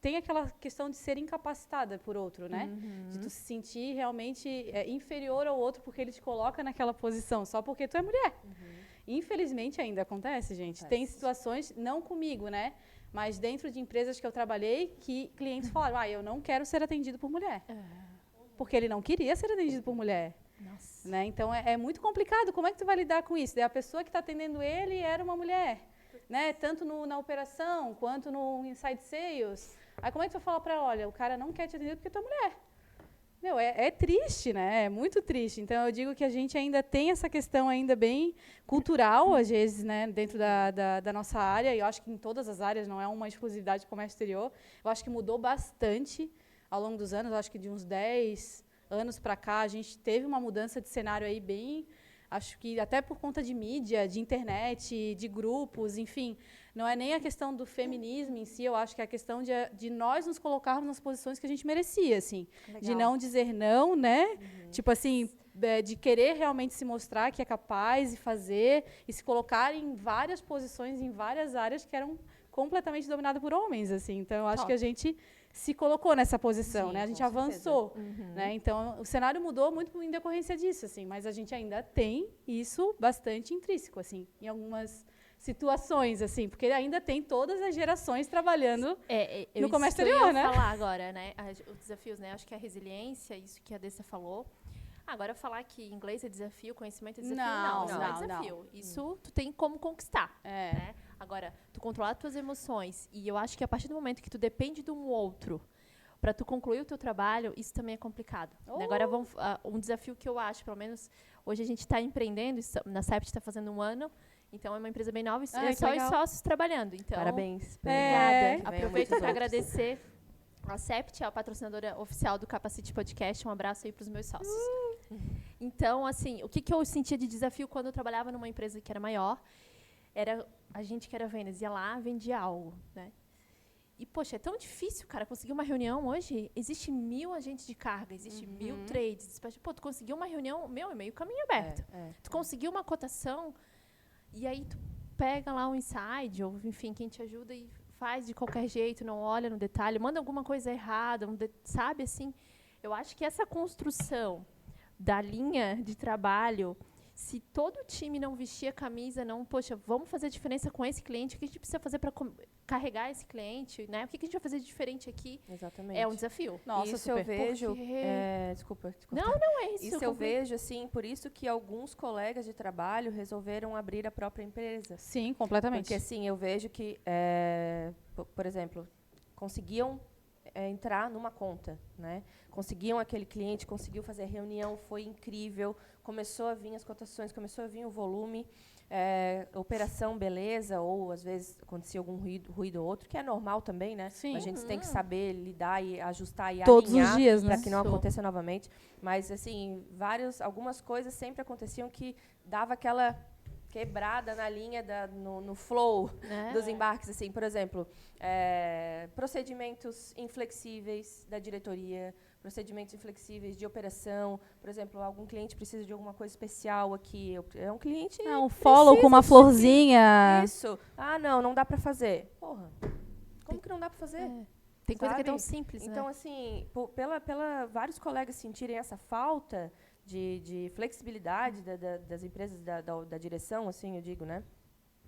tem aquela questão de ser incapacitada por outro, né? De tu se sentir realmente inferior ao outro porque ele te coloca naquela posição, só porque tu é mulher. Infelizmente ainda acontece, gente. Tem situações, não comigo, né? Mas dentro de empresas que eu trabalhei, que clientes falaram, eu não quero ser atendido por mulher. Porque ele não queria ser atendido por mulher. nossa. Né? Então, é muito complicado. Como é que tu vai lidar com isso? Daí a pessoa que está atendendo ele era uma mulher. Né? Tanto na operação, quanto no inside sales. Aí como é que tu vai falar para ela, olha, o cara não quer te atender porque tu é mulher? Meu, é triste, né? É muito triste. Então, eu digo que a gente ainda tem essa questão ainda bem cultural, às vezes, né? Dentro da nossa área. E eu acho que em todas as áreas, não é uma exclusividade de comércio exterior. Eu acho que mudou bastante ao longo dos anos. Eu acho que de uns 10 anos para cá, a gente teve uma mudança de cenário aí bem... Acho que até por conta de mídia, de internet, de grupos, enfim, não é nem a questão do feminismo em si, eu acho que é a questão de nós nos colocarmos nas posições que a gente merecia, assim. Legal. De não dizer não, né? Tipo assim, de querer realmente se mostrar que é capaz de fazer e se colocar em várias posições, em várias áreas que eram completamente dominadas por homens, assim. Então, eu acho que a gente se colocou nessa posição, né? A gente avançou, né? Então, o cenário mudou muito em decorrência disso, assim, mas a gente ainda tem isso bastante intrínseco, assim, em algumas situações, assim, porque ainda tem todas as gerações trabalhando no comércio exterior, né? Eu ia falar agora, né? Os desafios, né? Acho que a resiliência, isso que a Dessa falou. Agora, falar que inglês é desafio, conhecimento é desafio, não é desafio. Isso tu tem como conquistar, né? Agora, tu controlar as tuas emoções, e eu acho que a partir do momento que tu depende de um outro para tu concluir o teu trabalho, isso também é complicado. Agora, um desafio que eu acho, pelo menos, hoje a gente está empreendendo, na CEPT está fazendo 1 ano, então é uma empresa bem nova, é só os sócios trabalhando. Então, parabéns. Obrigada. Aproveito para agradecer a CEPT, a patrocinadora oficial do Capacite Podcast. Um abraço aí para os meus sócios. Então, assim, o que eu sentia de desafio quando eu trabalhava numa empresa que era maior, era a gente que era vendas, ia lá, vendia algo, né? E, poxa, é tão difícil, cara, conseguir uma reunião hoje. Existe 1000 agentes de carga, existe 1000 trades. Pô, tu conseguiu uma reunião, é meio caminho aberto. Tu conseguiu uma cotação, e aí tu pega lá um inside, ou enfim, quem te ajuda e faz de qualquer jeito, não olha no detalhe, manda alguma coisa errada, sabe, assim. Eu acho que essa construção da linha de trabalho, se todo o time não vestir a camisa, poxa, vamos fazer diferença com esse cliente, o que a gente precisa fazer para carregar esse cliente, né? O que a gente vai fazer de diferente aqui? Exatamente. É um desafio. Nossa, isso eu vejo... Desculpa. Não, é isso. Isso eu vejo, assim, por isso que alguns colegas de trabalho resolveram abrir a própria empresa. Sim, completamente. Porque, assim, eu vejo que, por exemplo, conseguiam entrar numa conta, né? Conseguiam aquele cliente, conseguiu fazer reunião, foi incrível, começou a vir as cotações, começou a vir o volume, operação, beleza, ou às vezes acontecia algum ruído ou outro, que é normal também, né? Sim. A gente tem que saber lidar e ajustar e todos alinhar os dias, né? para que não aconteça novamente. Mas, assim, algumas coisas sempre aconteciam que dava aquela quebrada na linha, no flow dos embarques. Assim, por exemplo, procedimentos inflexíveis da diretoria, procedimentos inflexíveis de operação. Por exemplo, algum cliente precisa de alguma coisa especial aqui. É um cliente... um follow com uma florzinha. Isso. Não dá para fazer. Porra, como que não dá para fazer? Tem coisa que é tão simples, então, né? assim, pela vários colegas sentirem essa falta de flexibilidade das empresas, da direção, assim, eu digo, né?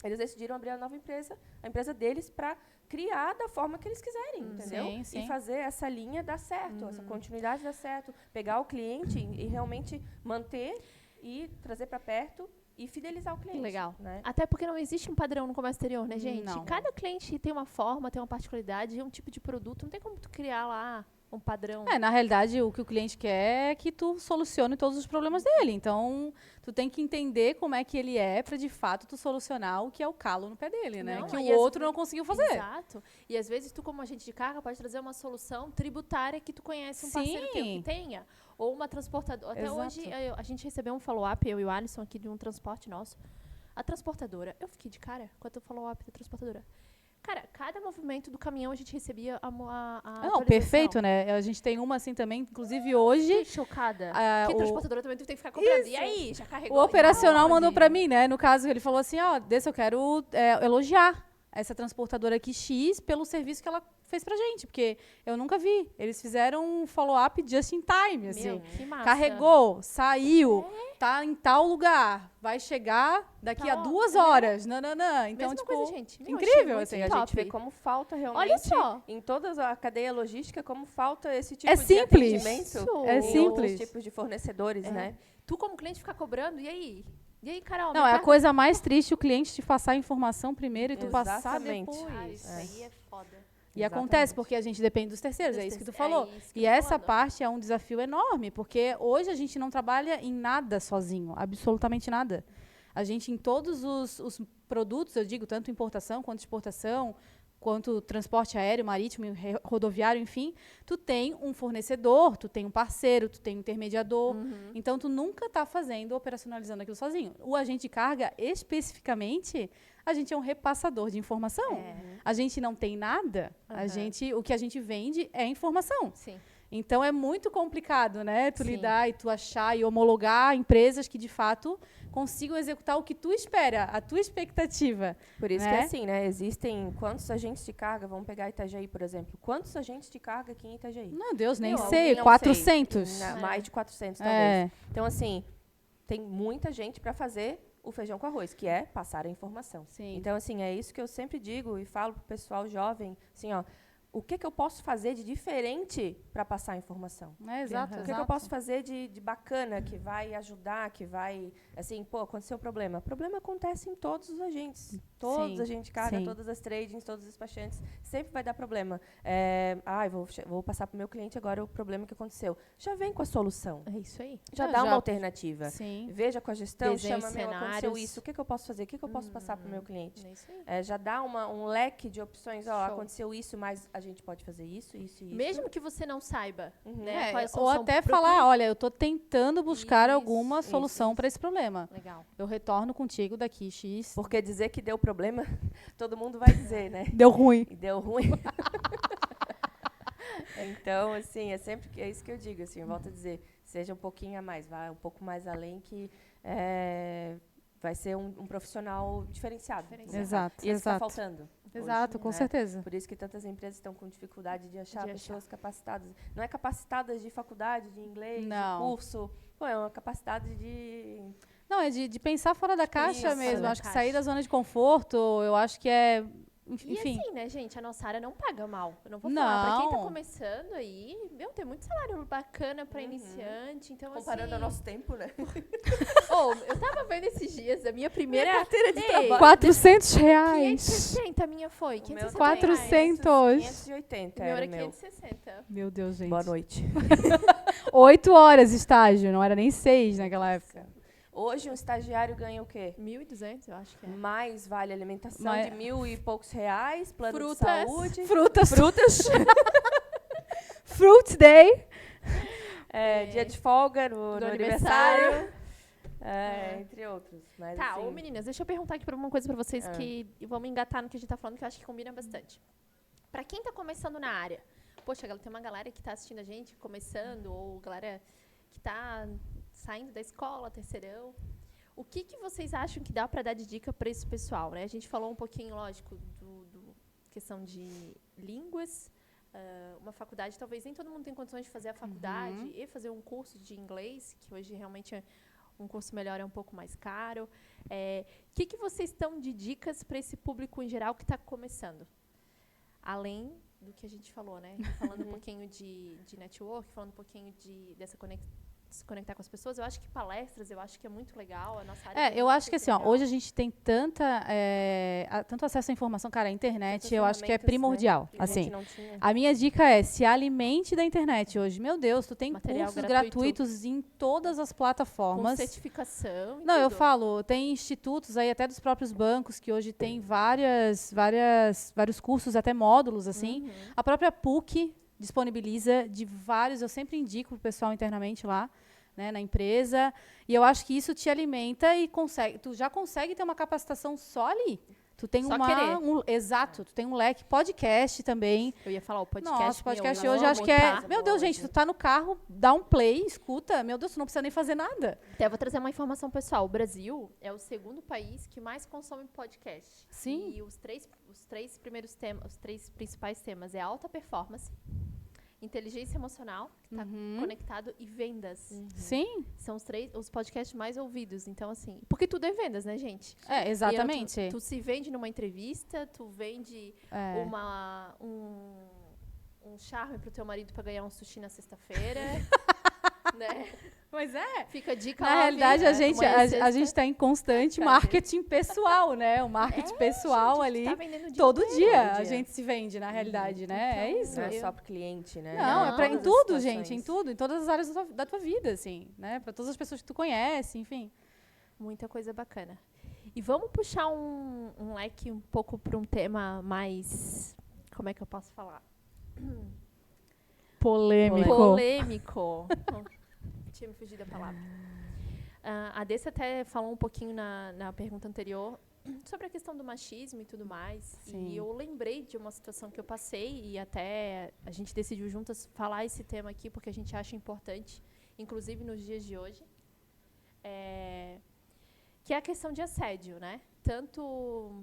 Eles decidiram abrir a nova empresa, a empresa deles, para criar da forma que eles quiserem, entendeu? Sim, sim. E fazer essa linha dar certo, essa continuidade dar certo. Pegar o cliente e realmente manter e trazer para perto e fidelizar o cliente. Legal. Né? Até porque não existe um padrão no comércio exterior, né, gente? Não. Cada cliente tem uma forma, tem uma particularidade, um tipo de produto. Não tem como tu criar lá um padrão. Na realidade, o que o cliente quer é que tu solucione todos os problemas dele. Então, tu tem que entender como é que ele é para, de fato, tu solucionar o que é o calo no pé dele, né? Não, Que e o às outro vezes- não conseguiu fazer. Exato. E às vezes tu, como agente de carga, pode trazer uma solução tributária que tu conhece um parceiro teu que Sim. tenha. Ou uma transportadora. Até Exato. hoje, a gente recebeu um follow-up, eu e o Alisson, aqui de um transporte nosso. A transportadora. Eu fiquei de cara quando eu follow-up da transportadora. Cara, cada movimento do caminhão a gente recebia a Não, atualização. perfeito, né? A gente tem uma assim também, inclusive hoje. Fiquei chocada. Que o- transportadora também tu tem que ficar cobrando. E Isso. aí, já O carregou? operacional Aonde? mandou pra mim, né? No caso, ele falou assim, ó, desse eu quero elogiar essa transportadora aqui X pelo serviço que ela fez pra gente, porque eu nunca vi. Eles fizeram um follow-up just in time, assim. Meu, que massa. Carregou, saiu, tá em tal lugar, vai chegar daqui Tá, a 2 é. horas. Nananã. Então, Mesma tipo, coisa, gente. Meu, incrível, achei muito assim, E a top. gente vê como falta realmente Olha só. em toda a cadeia logística, como falta esse tipo É de simples. atendimento É em simples. outros tipos de fornecedores, É. né? Tu, como cliente, ficar cobrando, e aí? E aí, Carol? Não, minha é a carga- coisa mais triste o cliente te passar a informação primeiro e tu passar Exatamente. depois. Ah, isso aí é foda. E Exatamente. acontece porque a gente depende dos terceiros, Dos é isso que tu terceiros, falou. é isso que E eu tô essa falando. parte é um desafio enorme, porque hoje a gente não trabalha em nada sozinho, absolutamente nada. A gente, em todos os produtos, eu digo, tanto importação quanto exportação, quanto transporte aéreo, marítimo, rodoviário, enfim, tu tem um fornecedor, tu tem um parceiro, tu tem um intermediador. Então, tu nunca está operacionalizando aquilo sozinho. O agente de carga, especificamente, a gente é um repassador de informação. É. A gente não tem nada, o que a gente vende é informação. Sim. Então, é muito complicado, né? Tu Sim. lidar e tu achar e homologar empresas que, de fato, consigam executar o que tu espera, a tua expectativa. Por isso né? que é assim, né? Existem quantos agentes de carga, vamos pegar Itajaí, por exemplo. Quantos agentes de carga aqui em Itajaí? Meu Deus, nem Não, sei, não 400. sei. É. Mais de 400, talvez. É, Então, assim, tem muita gente para fazer o feijão com arroz, que é passar a informação. sim. Então, assim, é isso que eu sempre digo e falo pro pessoal jovem, assim, ó, o que eu posso fazer de diferente para passar a informação? É, exato, O que eu posso fazer de bacana, que vai ajudar, que vai, assim, pô, aconteceu um problema. O problema acontece em todos os agentes. Todos os agentes de carga, sim. todas as tradings, todos os despachantes, sempre vai dar problema. Eu vou passar para o meu cliente agora o problema que aconteceu. Já vem com a solução. É isso aí. Já Não, dá já- uma alternativa. Sim. Veja com a gestão, Desenhe chama, aconteceu cenários. isso, o que eu posso fazer? O que eu posso passar para o meu cliente? É isso aí. Já dá um leque de opções. Ó, Show. aconteceu isso, mas a gente pode fazer isso, isso e isso. Mesmo que você não saiba, Uhum. né? qual é a Ou solução, até procure- falar, olha, eu estou tentando buscar Isso, alguma isso, solução para esse problema. Legal. Eu retorno contigo daqui X. Porque dizer que deu problema, todo mundo vai dizer, né? Deu ruim. E deu ruim. Então, assim, é isso que eu digo, assim, eu volto a dizer, seja um pouquinho a mais, vá um pouco mais além que vai ser um profissional diferenciado. Exato, E isso está exato. faltando. Exato, hoje, com né? certeza. Por isso que tantas empresas estão com dificuldade de achar De pessoas capacitadas. Não é capacitadas de faculdade, de inglês, Não. de curso. Pô, é uma capacidade de... Não, é de pensar fora da caixa Isso, mesmo. fora da Acho que caixa. sair da zona de conforto, eu acho que é. E Enfim. assim, né, gente, a nossa área não paga mal. Eu não vou falar. Pra quem tá Não. começando aí, tem muito salário bacana pra iniciante. Então, Comparando assim, ao nosso tempo, né? eu tava vendo esses dias, a minha primeira... carteira de Ei, trabalho. 400 reais. 560 a minha foi. O meu 560 400. 580 O meu era era o meu. 560. Meu Deus, gente. Boa noite. 8 horas de estágio, não era nem 6 naquela época. Hoje um estagiário ganha o quê? 1.200, eu acho que é. Mais vale alimentação Mas- de 1.000 e poucos reais, plano Frutas. de saúde, Frutas. frutas, Fruit Day. dia de folga no aniversário, entre outros. Mas, Tá, assim, ô meninas, deixa eu perguntar aqui uma coisa pra vocês que vamos engatar no que a gente tá falando, que eu acho que combina bastante. Pra quem tá começando na área, poxa, tem uma galera que tá assistindo a gente, começando, ou galera que tá saindo da escola, terceirão. O que vocês acham que dá pra dar de dica pra esse pessoal, né? A gente falou um pouquinho, lógico, do questão de línguas, uma faculdade, talvez nem todo mundo tem condições de fazer a faculdade e fazer um curso de inglês, que hoje realmente um curso melhor é um pouco mais caro. Que vocês estão de dicas para esse público em geral que está começando? Além do que a gente falou, né? Falando um pouquinho de network, falando um pouquinho dessa se conectar com as pessoas. Eu acho que palestras, eu acho que é muito legal. A nossa área eu acho que assim, hoje a gente tem tanto acesso à informação, cara, a internet eu acho que é primordial. Né? Assim, a minha dica é, se alimente da internet hoje. Meu Deus, tu tem material cursos gratuitos em todas as plataformas. Com certificação. Não, eu falo, tem institutos aí, até dos próprios bancos, que hoje tem vários cursos, até módulos, assim. A própria PUC disponibiliza de vários, eu sempre indico o pessoal internamente lá, né, na empresa, e eu acho que isso te alimenta e tu já consegue ter uma capacitação só ali. Tu tem exato, tu tem um leque, podcast também. Eu ia falar o podcast. Nossa, podcast hoje eu acho que é, meu Deus, gente, tu tá no carro, dá um play, escuta, meu Deus, tu não precisa nem fazer nada. Até vou trazer uma informação pessoal, o Brasil é o segundo país que mais consome podcast. Sim. E os três primeiros temas, os 3 principais temas é alta performance, inteligência emocional, que está conectado, e vendas. Sim. São os podcasts mais ouvidos. Então, assim... Porque tudo é vendas, né, gente? Exatamente. Tu se vende numa entrevista, tu vende um charme pro teu marido para ganhar um sushi na sexta-feira. Né? Mas fica a dica. Na realidade, a gente está em constante marketing pessoal, né? O marketing pessoal ali. Tá vendendo todo dia a gente se vende, na realidade, né? Então, é isso. Não é só pro cliente, né? Não, em tudo, gente. Em tudo. Em todas as áreas da tua vida, assim. Né? Para todas as pessoas que tu conhece, enfim. Muita coisa bacana. E vamos puxar um leque um pouco para um tema mais... Como é que eu posso falar? Polêmico. Tinha me fugido da palavra. A Dessa até falou um pouquinho na pergunta anterior sobre a questão do machismo e tudo mais. Sim. E eu lembrei de uma situação que eu passei e até a gente decidiu juntas falar esse tema aqui porque a gente acha importante, inclusive nos dias de hoje, que é a questão de assédio, né? Tanto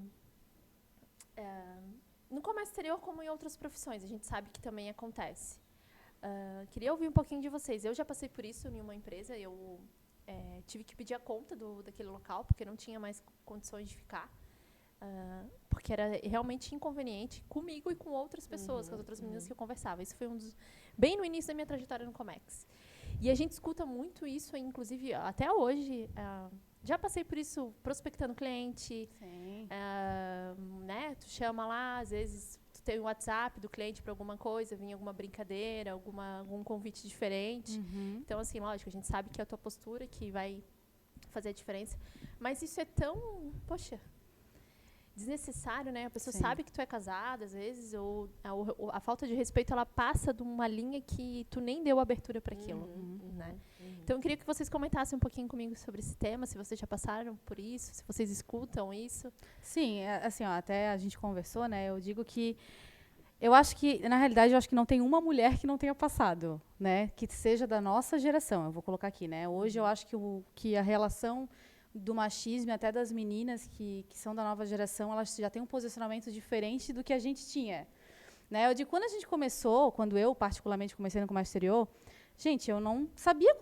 no comércio exterior como em outras profissões. A gente sabe que também acontece. Queria ouvir um pouquinho de vocês. Eu já passei por isso em uma empresa. Eu tive que pedir a conta daquele local, porque não tinha mais condições de ficar. Porque era realmente inconveniente comigo e com outras pessoas, com as outras meninas que eu conversava. Isso foi bem no início da minha trajetória no Comex. E a gente escuta muito isso, inclusive, até hoje. Já passei por isso prospectando cliente. Sim. Né? Tu chama lá, às vezes... tem o WhatsApp do cliente para alguma coisa, vinha alguma brincadeira, algum convite diferente. Então, assim, lógico, a gente sabe que é a tua postura que vai fazer a diferença. Mas isso é tão, poxa, desnecessário, né? A pessoa sabe que tu é casada, às vezes, ou a falta de respeito, ela passa de uma linha que tu nem deu abertura para aquilo, né? Então, eu queria que vocês comentassem um pouquinho comigo sobre esse tema, se vocês já passaram por isso, se vocês escutam isso. Sim, assim, até a gente conversou, né? Eu digo que eu acho que, na realidade, eu acho que não tem uma mulher que não tenha passado, né? Que seja da nossa geração, eu vou colocar aqui, né? Hoje eu acho que a relação do machismo, até das meninas que são da nova geração, elas já têm um posicionamento diferente do que a gente tinha, né? Eu digo, quando eu particularmente comecei no comércio exterior, gente, eu não sabia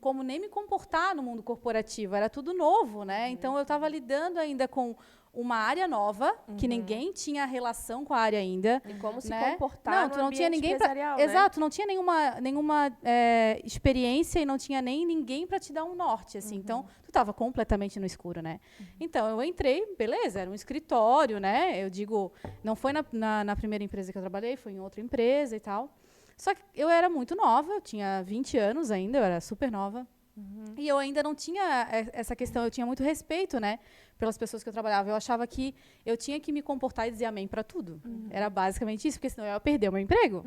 como nem me comportar no mundo corporativo, era tudo novo, né? Então, eu estava lidando ainda com uma área nova, que ninguém tinha relação com a área ainda. E como se né? comportar tu não tinha ninguém empresarial, né? Exato, não tinha nenhuma experiência e não tinha nem ninguém para te dar um norte, assim. Então, tu estava completamente no escuro, né? Então, eu entrei, beleza, era um escritório, né? Eu digo, não foi na primeira empresa que eu trabalhei, foi em outra empresa e tal. Só que eu era muito nova, eu tinha 20 anos ainda, eu era super nova. E eu ainda não tinha essa questão, eu tinha muito respeito, né, pelas pessoas que eu trabalhava. Eu achava que eu tinha que me comportar e dizer amém para tudo. Era basicamente isso, porque senão eu ia perder o meu emprego.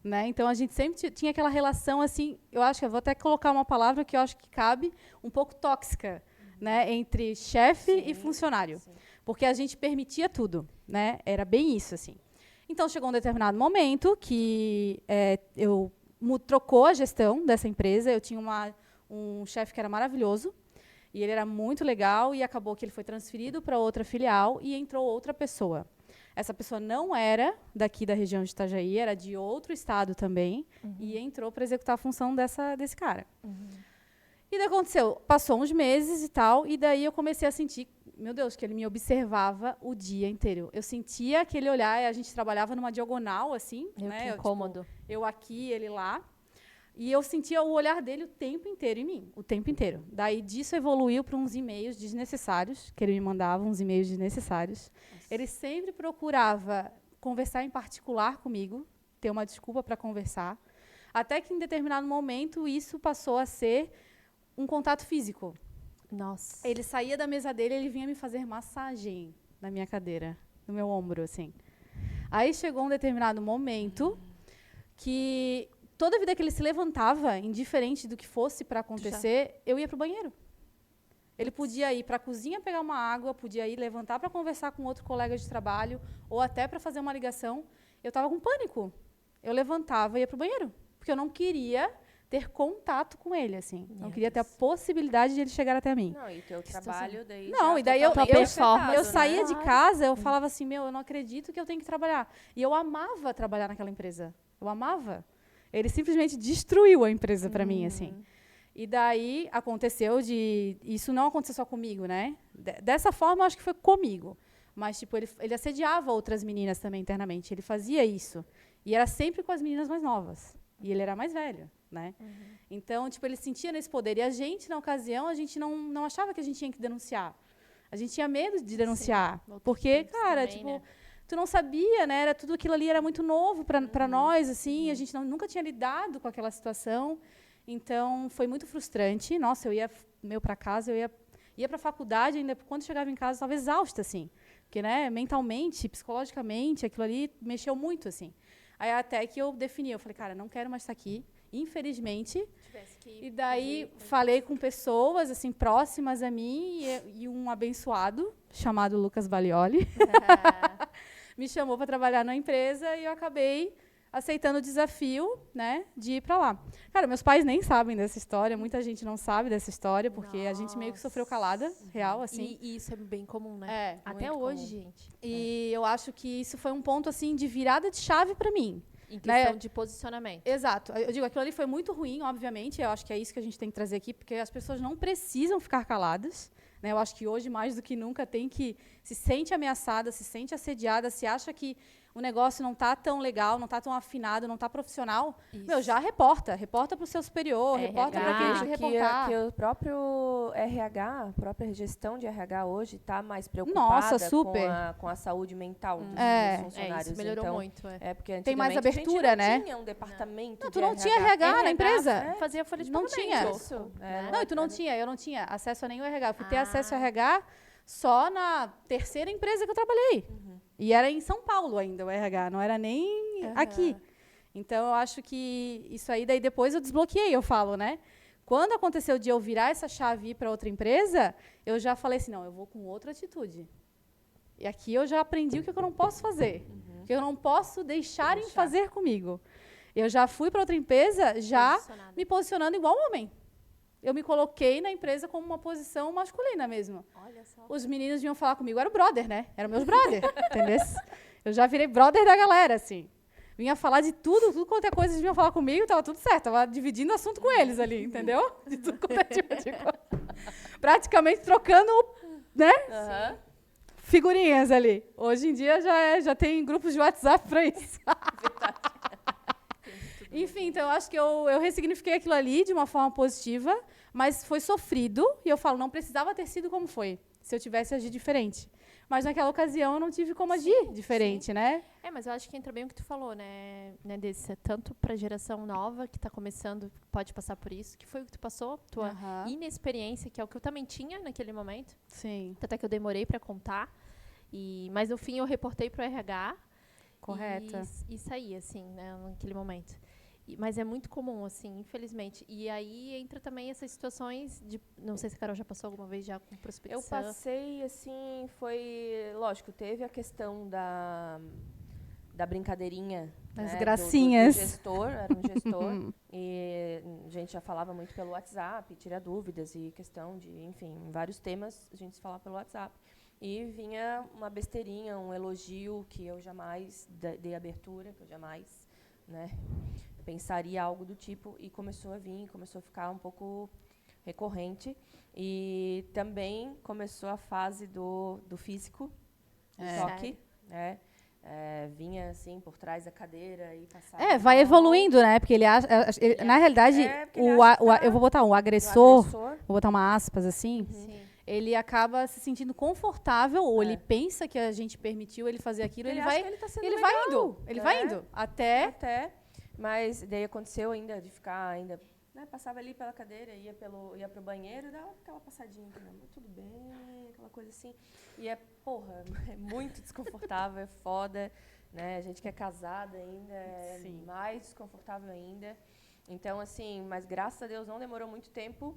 Né? Então, a gente sempre tinha aquela relação, assim, eu acho que eu vou até colocar uma palavra que eu acho que cabe, um pouco tóxica, né, entre chefe e funcionário. Sim. Porque a gente permitia tudo, né? Era bem isso, assim. Então, chegou um determinado momento que trocou a gestão dessa empresa. Eu tinha um chefe que era maravilhoso, e ele era muito legal, e acabou que ele foi transferido para outra filial e entrou outra pessoa. Essa pessoa não era daqui da região de Itajaí, era de outro estado também, e entrou para executar a função desse cara. E daí aconteceu, passou uns meses e tal, e daí eu comecei a sentir, meu Deus, que ele me observava o dia inteiro. Eu sentia aquele olhar, e a gente trabalhava numa diagonal, assim, né? Incômodo. Eu aqui, ele lá. E eu sentia o olhar dele o tempo inteiro em mim, o tempo inteiro. Daí disso evoluiu para uns e-mails desnecessários, que ele me mandava, uns e-mails desnecessários. Ele sempre procurava conversar em particular comigo, ter uma desculpa para conversar, até que em determinado momento isso passou a ser um contato físico. Nossa. Ele saía da mesa dele, ele vinha me fazer massagem na minha cadeira, no meu ombro, assim. Aí chegou um determinado momento que toda vida que ele se levantava, indiferente do que fosse para acontecer, eu ia para o banheiro. Ele podia ir para a cozinha pegar uma água, podia ir levantar para conversar com outro colega de trabalho, ou até para fazer uma ligação. Eu estava com pânico. Eu levantava e ia para o banheiro, porque eu não queria ter contato com ele, assim. Não queria ter a possibilidade de ele chegar até mim. Não, e teu trabalho daí. Não, já e daí eu totalmente saía afetado, de casa, eu falava assim, eu não acredito que eu tenho que trabalhar. E eu amava trabalhar naquela empresa. Eu amava. Ele simplesmente destruiu a empresa para mim, assim. E daí aconteceu de... Isso não aconteceu só comigo, né? Dessa forma, eu acho que foi comigo. Mas, tipo, ele assediava outras meninas também internamente. Ele fazia isso. E era sempre com as meninas mais novas. E ele era mais velho, né? Então, tipo, ele sentia nesse poder. E a gente, na ocasião, a gente não achava que a gente tinha que denunciar. A gente tinha medo de denunciar. Porque, cara, também, tipo... né? Tu não sabia, né? Era tudo aquilo ali era muito novo para nós, assim. A gente nunca tinha lidado com aquela situação. Então, foi muito frustrante. Nossa, eu ia para casa, eu ia para a faculdade, ainda quando chegava em casa, estava exausta, assim. Porque, né, mentalmente, psicologicamente, aquilo ali mexeu muito, assim. Aí até que eu defini, eu falei, cara, não quero mais estar aqui, infelizmente. E daí falei com pessoas, assim, próximas a mim e um abençoado chamado Lucas Balioli. Me chamou para trabalhar na empresa e eu acabei aceitando o desafio, né, de ir para lá. Cara, meus pais nem sabem dessa história, muita gente não sabe dessa história, porque a gente meio que sofreu calada, real, assim. E isso é bem comum, né? É, até hoje, gente. E eu acho que isso foi um ponto, assim, de virada de chave para mim. Em questão de posicionamento. Exato. Eu digo, aquilo ali foi muito ruim, obviamente, eu acho que é isso que a gente tem que trazer aqui, porque as pessoas não precisam ficar caladas. Né? Eu acho que hoje, mais do que nunca, se sente ameaçada, se sente assediada, se acha que o negócio não está tão legal, não está tão afinado, não está profissional, já reporta para o seu superior, reporta para quem tem que reportar. Que o próprio RH, a própria gestão de RH hoje está mais preocupada com a saúde mental dos funcionários. Isso melhorou então, muito. Tem mais abertura, né? Não tinha um departamento tu não tinha RH na empresa. Fazia folha de não pagamento. Tinha. Isso. Não, e tu não tinha, eu não tinha acesso a nenhum RH. Eu fui ter acesso ao RH só na terceira empresa que eu trabalhei. E era em São Paulo ainda o RH, não era nem aqui. Então, eu acho que isso aí, daí depois eu desbloqueei, eu falo, né? Quando aconteceu de eu virar essa chave e ir para outra empresa, eu já falei assim, não, eu vou com outra atitude. E aqui eu já aprendi o que eu não posso fazer, o que eu não posso deixarem fazer comigo. Eu já fui para outra empresa, já me posicionando igual homem. Eu me coloquei na empresa como uma posição masculina mesmo. Olha só. Os meninos vinham falar comigo, era o brother, né? Eram meus brother, entendeu? Eu já virei brother da galera, assim. Vinha falar de tudo quanto é coisa, eles vinham falar comigo, tava tudo certo. Tava dividindo assunto com eles ali, entendeu? De tudo quanto é tipo de coisa. Praticamente trocando, né? Figurinhas ali. Hoje em dia já tem grupos de WhatsApp para isso. Enfim, então eu acho que eu ressignifiquei aquilo ali de uma forma positiva, mas foi sofrido, e eu falo, não precisava ter sido como foi, se eu tivesse agido diferente. Mas naquela ocasião eu não tive como agir diferente, né? Mas eu acho que entra bem o que tu falou, né, Desse, tanto para a geração nova que está começando, pode passar por isso, que foi o que tu passou, tua inexperiência, que é o que eu também tinha naquele momento. Sim. Até que eu demorei para contar. Mas no fim eu reportei para o RH. Correta. E saí, assim, né, naquele momento. Mas é muito comum, assim, infelizmente. E aí entra também essas situações de... Não sei se a Carol já passou alguma vez já com prospecção. Eu passei, assim, foi... Lógico, teve a questão da brincadeirinha. Das né, gracinhas. Do gestor, era um gestor. E a gente já falava muito pelo WhatsApp, tira dúvidas e questão de... Enfim, vários temas a gente se falava pelo WhatsApp. e vinha uma besteirinha, um elogio que eu jamais dei abertura, que eu jamais, né, pensaria algo do tipo, e começou a ficar um pouco recorrente. E também começou a fase do físico, toque, né? Vinha assim por trás da cadeira e passava. Vai evoluindo, né? Porque ele acha. Na realidade, eu vou botar um agressor, vou botar uma aspas assim. Ele acaba se sentindo confortável, ou ele pensa que a gente permitiu ele fazer aquilo, ele vai indo. Até. Mas daí aconteceu ainda de ficar ainda. Né, passava ali pela cadeira, ia pro banheiro, dava aquela passadinha, tudo bem, aquela coisa assim. E é muito desconfortável, é foda, né? A gente que é casada ainda, é mais desconfortável ainda. Então, assim, mas graças a Deus não demorou muito tempo.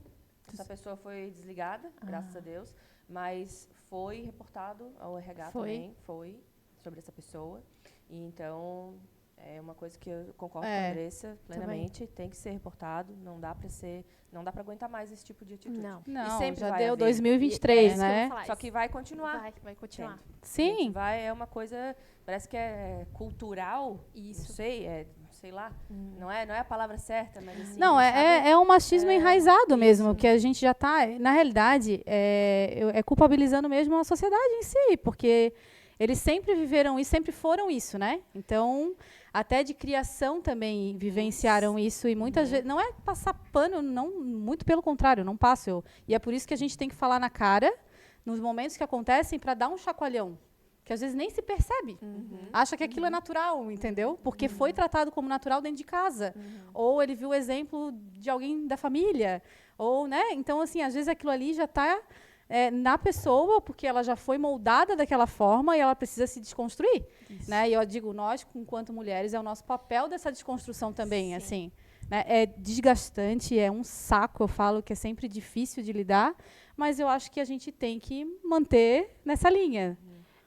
Essa pessoa foi desligada, graças a Deus. Mas foi reportado ao RH também, foi sobre essa pessoa. E então... É uma coisa que eu concordo com a Andressa plenamente. Também. Tem que ser reportado. Não dá para aguentar mais esse tipo de atitude. Não, e sempre já vai deu haver. 2023, né? Só que vai continuar. Vai continuar. Sim. É uma coisa, parece que é cultural. Isso. Não sei, sei lá. Não é a palavra certa, mas assim... Não, é um machismo enraizado mesmo, que a gente já está... Na realidade, é culpabilizando mesmo a sociedade em si, porque eles sempre viveram isso, sempre foram isso, né? Então... Até de criação também vivenciaram isso, e muitas vezes... Não é passar pano, não, muito pelo contrário, não passo. E é por isso que a gente tem que falar na cara, nos momentos que acontecem, para dar um chacoalhão. Que às vezes nem se percebe. Acha que aquilo é natural, entendeu? Porque foi tratado como natural dentro de casa. Ou ele viu o exemplo de alguém da família. Ou, né? Então, assim, às vezes aquilo ali já está... na pessoa, porque ela já foi moldada daquela forma e ela precisa se desconstruir, né? E eu digo, nós, enquanto mulheres, é o nosso papel dessa desconstrução também, assim, né? É desgastante, é um saco, eu falo que é sempre difícil de lidar, mas eu acho que a gente tem que manter nessa linha.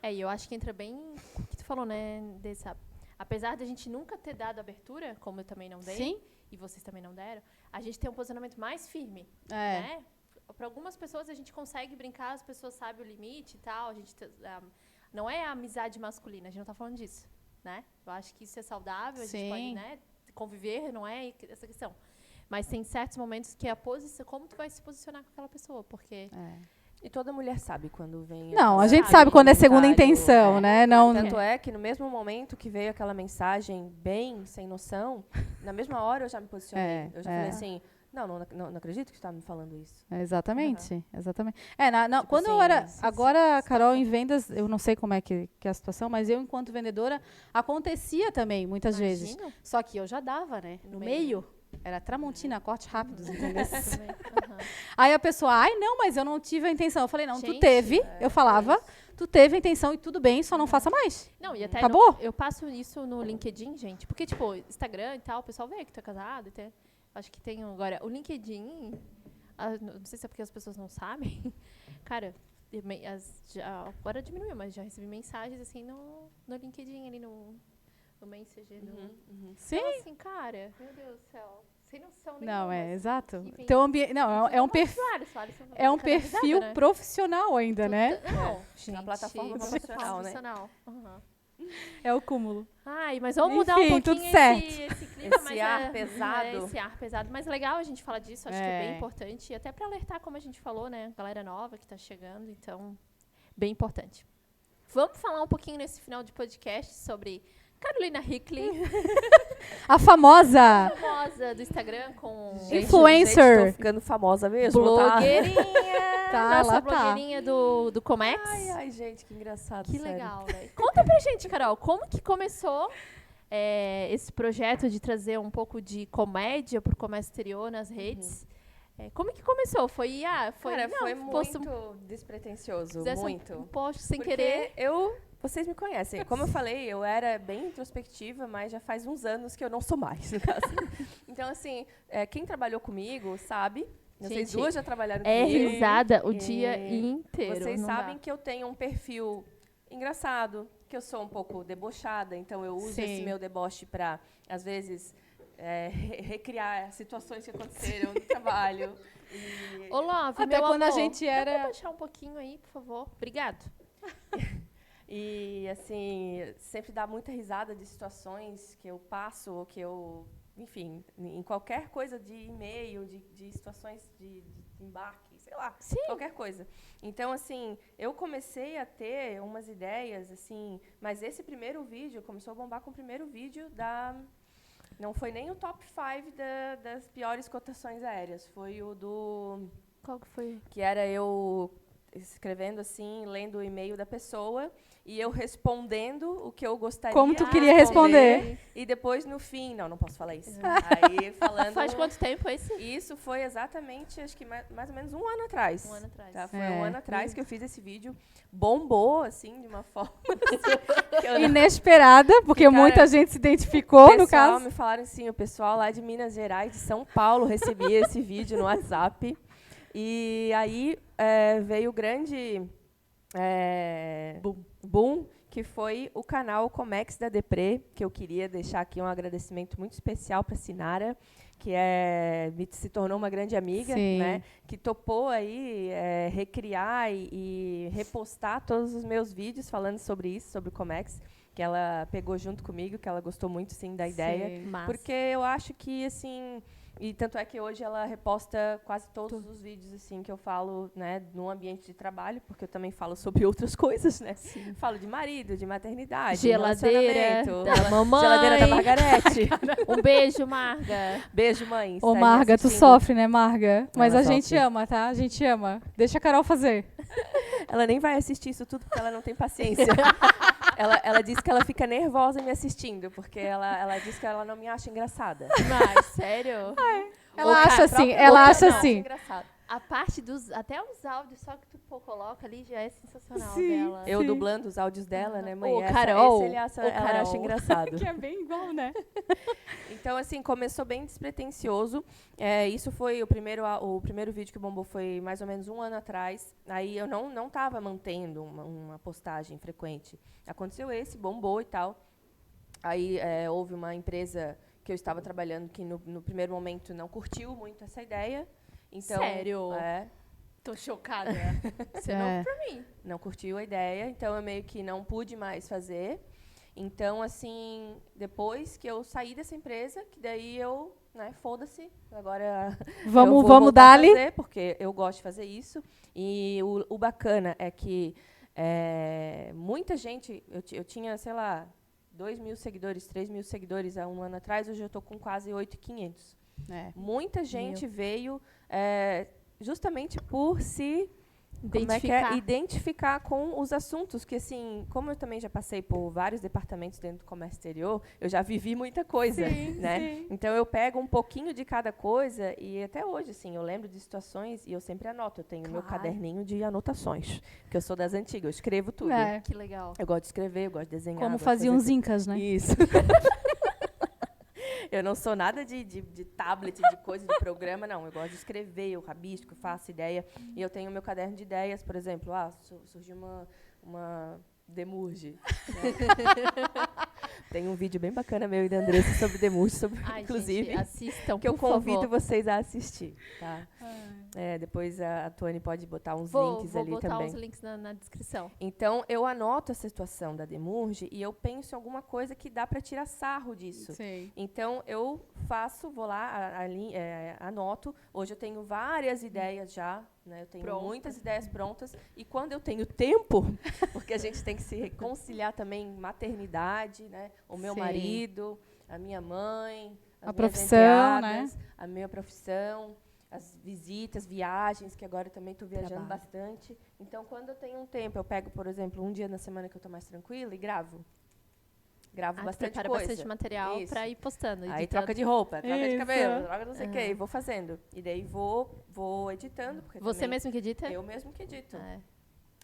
E eu acho que entra bem o que tu falou, né, apesar de a gente nunca ter dado abertura, como eu também não dei, e vocês também não deram, a gente tem um posicionamento mais firme, né? Para algumas pessoas a gente consegue brincar, as pessoas sabem o limite e tal. Não é a amizade masculina, a gente não está falando disso, né? Eu acho que isso é saudável, a gente pode, né, conviver, não é essa questão. Mas tem certos momentos que a posição, como tu vai se posicionar com aquela pessoa, porque... E toda mulher sabe quando vem... Não, a gente sabe quando é segunda intenção, né? Não, tanto é que no mesmo momento que veio aquela mensagem bem sem noção, na mesma hora eu já me posicionei. Eu já falei assim... Não acredito que você está me falando isso. Exatamente. Tipo quando assim, eu era... Agora, Carol, em vendas, eu não sei como é que é a situação, mas eu, enquanto vendedora, acontecia também, muitas vezes. Só que eu já dava, né? No meio. Era Tramontina, corte rápidos, entendeu? Aí a pessoa, não, mas eu não tive a intenção. Eu falei, não, tu teve. Eu falava, tu teve a intenção e tudo bem, só não faça mais. Não, e até acabou? Eu passo isso no LinkedIn, gente. Porque, tipo, Instagram e tal, o pessoal vê que tu é casado e tem... Acho que tem agora o LinkedIn, não sei se é porque as pessoas não sabem, cara, agora diminuiu, mas já recebi mensagens assim no LinkedIn, ali no Messenger. Sim. Então, assim, cara, meu Deus do céu, sem noção nenhuma. Não, exato. Então, é um perfil né? profissional ainda, né? Não, gente, na plataforma profissional, né? É o cúmulo. Mas vamos mudar um pouquinho tudo certo. esse clima. Esse ar pesado. Esse ar pesado. Mas legal a gente falar disso, acho que é bem importante. E até para alertar, como a gente falou, né? Galera nova que está chegando, então, bem importante. Vamos falar um pouquinho nesse final de podcast sobre Carolina Hickley. A famosa do Instagram com... influencer. Tô ficando famosa mesmo, blogueirinha. Nossa tá. blogueirinha do Comex. Ai, gente, que engraçado. Que sério. legal, né? Conta pra gente, Carol, como que começou esse projeto de trazer um pouco de comédia pro comércio exterior nas redes? Como que começou? Foi muito despretensioso, muito. Um post sem porque querer. Vocês me conhecem. Como eu falei, eu era bem introspectiva, mas já faz uns anos que eu não sou mais, no caso. Então, assim, quem trabalhou comigo sabe. Vocês duas já trabalharam comigo. Risada o dia inteiro. Vocês sabem que eu tenho um perfil engraçado, que eu sou um pouco debochada, então eu uso esse meu deboche para, às vezes, recriar situações que aconteceram no trabalho. Ô, Love, até meu quando amor, a gente era... Dá pra baixar um pouquinho aí, por favor? Obrigado. E, assim, sempre dá muita risada de situações que eu passo, ou que eu... Enfim, em qualquer coisa de e-mail, de situações de embarque, sei lá, qualquer coisa. Então, assim, eu comecei a ter umas ideias, assim, mas esse primeiro vídeo começou a bombar com o primeiro vídeo da... Não foi nem o top 5 das piores cotações aéreas, foi o do... Qual que foi? Que era eu escrevendo assim, lendo o e-mail da pessoa e eu respondendo o que eu gostaria Como tu de queria responder. e depois no fim, não posso falar isso. Aí falando Faz quanto tempo esse? Isso foi exatamente, acho que mais ou menos um ano atrás. Um ano atrás. Tá? Foi um ano atrás que eu fiz esse vídeo. Bombou, assim, de uma forma assim, que eu não... Inesperada, porque Cara, muita gente se identificou, no caso. Me falaram assim, o pessoal lá de Minas Gerais, de São Paulo, recebia esse vídeo no WhatsApp. E aí veio o grande boom, que foi o canal Comex da Depre, que eu queria deixar aqui um agradecimento muito especial para a Sinara, que se tornou uma grande amiga, né, que topou aí recriar e repostar todos os meus vídeos falando sobre isso, sobre o Comex, que ela pegou junto comigo, que ela gostou muito, sim, da ideia. Porque eu acho que, assim... E tanto é que hoje ela reposta quase todos os vídeos assim que eu falo, né, no ambiente de trabalho, porque eu também falo sobre outras coisas, né? Sim. Falo de marido, de maternidade, geladeira da mamãe, geladeira da Margarete. Um beijo, Marga. Beijo, mãe. Ô, Marga, tu sofre, né, Marga? Mas a gente ama, tá? A gente ama. Deixa a Carol fazer. Ela nem vai assistir isso tudo porque ela não tem paciência. Ela disse que ela fica nervosa me assistindo, porque ela disse que ela não me acha engraçada. Mas, sério? Ela acha assim, ela acha assim. A parte dos... Até os áudios só que tu coloca ali já é sensacional Sim, dela. Eu dublando os áudios dela, né, mãe? O Carol. Ela acha engraçado. Que é bem igual, né? Então, assim, começou bem despretensioso. Isso foi o primeiro vídeo que bombou foi mais ou menos um ano atrás. Aí eu não estava mantendo uma postagem frequente. Aconteceu esse, bombou e tal. Aí houve uma empresa que eu estava trabalhando que no primeiro momento não curtiu muito essa ideia. Então, sério? Tô chocada. Isso é novo pra mim. Não curtiu a ideia, então eu meio que não pude mais fazer. Então, assim, depois que eu saí dessa empresa, que daí eu, né, foda-se, agora vamos dar-lhe. fazer, porque eu gosto de fazer isso. E o bacana é que muita gente, eu tinha, sei lá, 2.000 seguidores, 3.000 seguidores há um ano atrás, hoje eu estou com quase 8.500. Muita gente veio justamente por se identificar com os assuntos, que, assim, como eu também já passei por vários departamentos dentro do comércio exterior, eu já vivi muita coisa, né? Sim. Então, eu pego um pouquinho de cada coisa e até hoje, assim, eu lembro de situações e eu sempre anoto. Eu tenho meu caderninho de anotações, que eu sou das antigas, eu escrevo tudo. Que legal. Eu gosto de escrever, eu gosto de desenhar. Como faziam os incas, né? Isso. Eu não sou nada de tablet, de coisa, de programa, não. Eu gosto de escrever, eu rabisco, faço ideia. E eu tenho meu caderno de ideias, por exemplo. Surgiu uma Demurge. Né? Tem um vídeo bem bacana meu e da Andressa sobre Demurge, inclusive. Gente, assistam, que eu convido favor. vocês a assistir. Tá? Depois a Tony pode botar uns links ali também. Vou botar os links na descrição. Então, eu anoto a situação da Demurge e eu penso em alguma coisa que dá para tirar sarro disso. Sim. Então, eu vou lá, anoto. Hoje eu tenho várias ideias já, né? Eu tenho muitas ideias prontas. E quando eu tenho tempo, porque a gente tem que se reconciliar também maternidade, né? O meu marido, a minha mãe, a profissão, né? A minha profissão, as visitas, viagens, que agora eu também estou viajando bastante. Então, quando eu tenho um tempo, eu pego, por exemplo, um dia na semana que eu estou mais tranquila e gravo. Gravo bastante prepara coisa. bastante material para ir postando. Aí troca de roupa, troca de cabelo, troca não sei o quê, e vou fazendo. E daí vou editando. Porque você mesmo que edita? Eu mesmo que edito.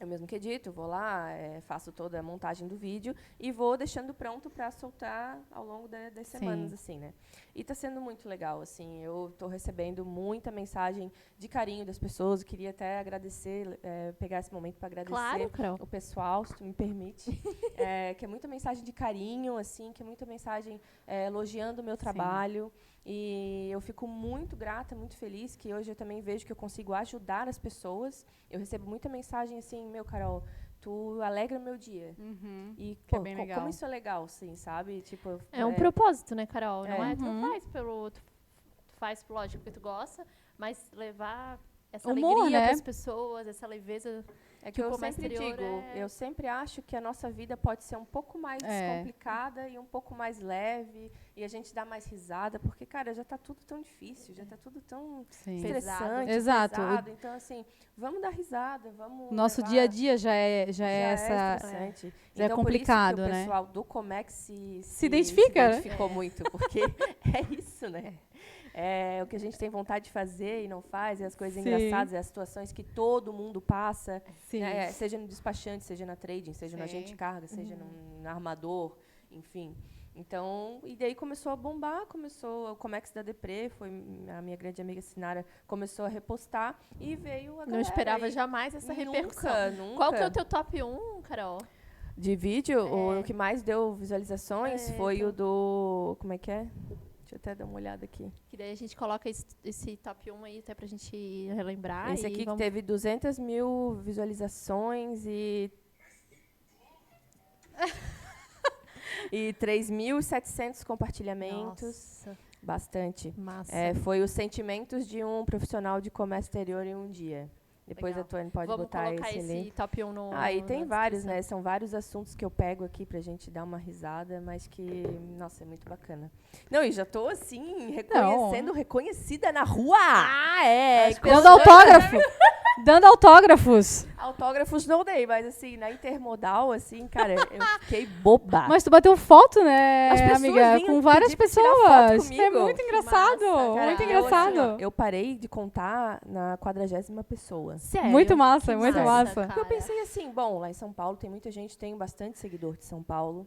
Eu mesmo que edito, vou lá, faço toda a montagem do vídeo e vou deixando pronto para soltar ao longo das semanas, assim, né? E está sendo muito legal, assim. Eu estou recebendo muita mensagem de carinho das pessoas. Eu queria até agradecer, pegar esse momento para agradecer o pessoal, se tu me permite. Que é muita mensagem de carinho, assim, que é muita mensagem elogiando o meu trabalho. E eu fico muito grata, muito feliz, que hoje eu também vejo que eu consigo ajudar as pessoas. Eu recebo muita mensagem assim, Carol, tu alegra meu dia. E, Que é pô, bem legal. como isso é legal, assim, sabe? Tipo, É um propósito, né, Carol? É. Não é? Tu não faz pelo... Tu faz, lógico, porque tu gosta, mas levar essa Humor, alegria né? para as pessoas, essa leveza... É que eu comércio sempre exterior digo, eu sempre acho que a nossa vida pode ser um pouco mais descomplicada e um pouco mais leve, e a gente dá mais risada, porque, cara, já tá tudo tão difícil, já tá tudo tão estressante, Exato. pesado. Então, assim, vamos dar risada, vamos Nosso levar- dia a dia já é é essa... estressante. já é Então, complicado, por isso que né? o pessoal do Comex se identifica, né? identificou muito, porque é isso, né? É o que a gente tem vontade de fazer e não faz, é as coisas engraçadas, é as situações que todo mundo passa, Sim. né? Seja no despachante, seja na trading, seja no Sim. agente de carga, seja no armador, enfim. Então, e daí começou a bombar, começou o Comex da Depre, foi a minha grande amiga Sinara, começou a repostar e veio a galera. Não esperava e jamais essa repercussão. Nunca. Qual que é o teu top 1, Carol? De vídeo, o que mais deu visualizações foi o do... Como é que é? Deixa eu até dar uma olhada aqui. Que daí a gente coloca esse top 1 aí até pra gente relembrar. Esse e aqui que vamos... teve 200 mil visualizações e 3.700 compartilhamentos. Nossa, Bastante. massa. Foi os sentimentos de um profissional de comércio exterior em um dia. Depois Legal. a Tuane pode Vamos botar colocar esse ali. top 1 no Aí tem na vários, descrição. né? São vários assuntos que eu pego aqui pra gente dar uma risada, mas que, nossa, é muito bacana. Não, e já tô, assim, sendo reconhecida na rua. Ah, é! As Dando autógrafo! Dando autógrafos! Autógrafos não dei, mas assim, na Intermodal, assim, cara, eu fiquei boba. Mas tu bateu foto, né, As pessoas amiga? vinham Com várias pedir pra tirar foto pessoas. comigo. É muito engraçado. Massa, Cara, muito eu, engraçado. assim, ó, eu parei de contar na 40ª pessoa. Sério? Muito massa, Que muito massa. cara. Porque eu pensei assim, bom, lá em São Paulo tem muita gente, tenho bastante seguidor de São Paulo.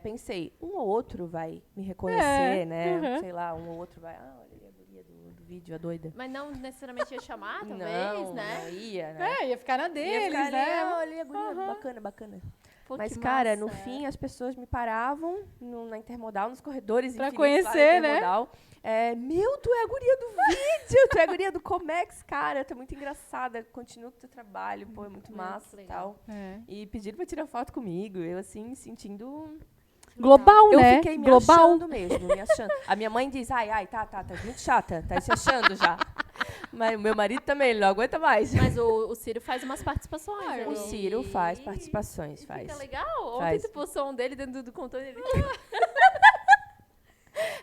Pensei, um ou outro vai me reconhecer, né? Sei lá, um ou outro vai, olha ali a guria do vídeo, a doida. Mas não necessariamente ia chamar, talvez, Não, né? não ia, né? Ia ficar na Ia deles, ficar ali, né? olha a guria, bacana, bacana. Pô, Mas, que cara, massa. no fim, as pessoas me paravam na Intermodal, nos corredores Pra infinitos lá da conhecer, né? Intermodal. Meu, tu é a guria do vídeo, tu é a guria do Comex, cara, tu é muito engraçada, continua com o teu trabalho, pô, é muito massa e tal. E pediram pra tirar foto comigo, eu, assim, me sentindo... Global, Eu né? fiquei me Global. achando mesmo, me achando. A minha mãe diz, ai, tá muito chata, tá se achando já. Mas o meu marido também, ele não aguenta mais. Mas o Ciro faz umas participações. O ele- Ciro faz participações, faz. Fica legal. Ontem Faz. tu postou um dele dentro do controle. Ele...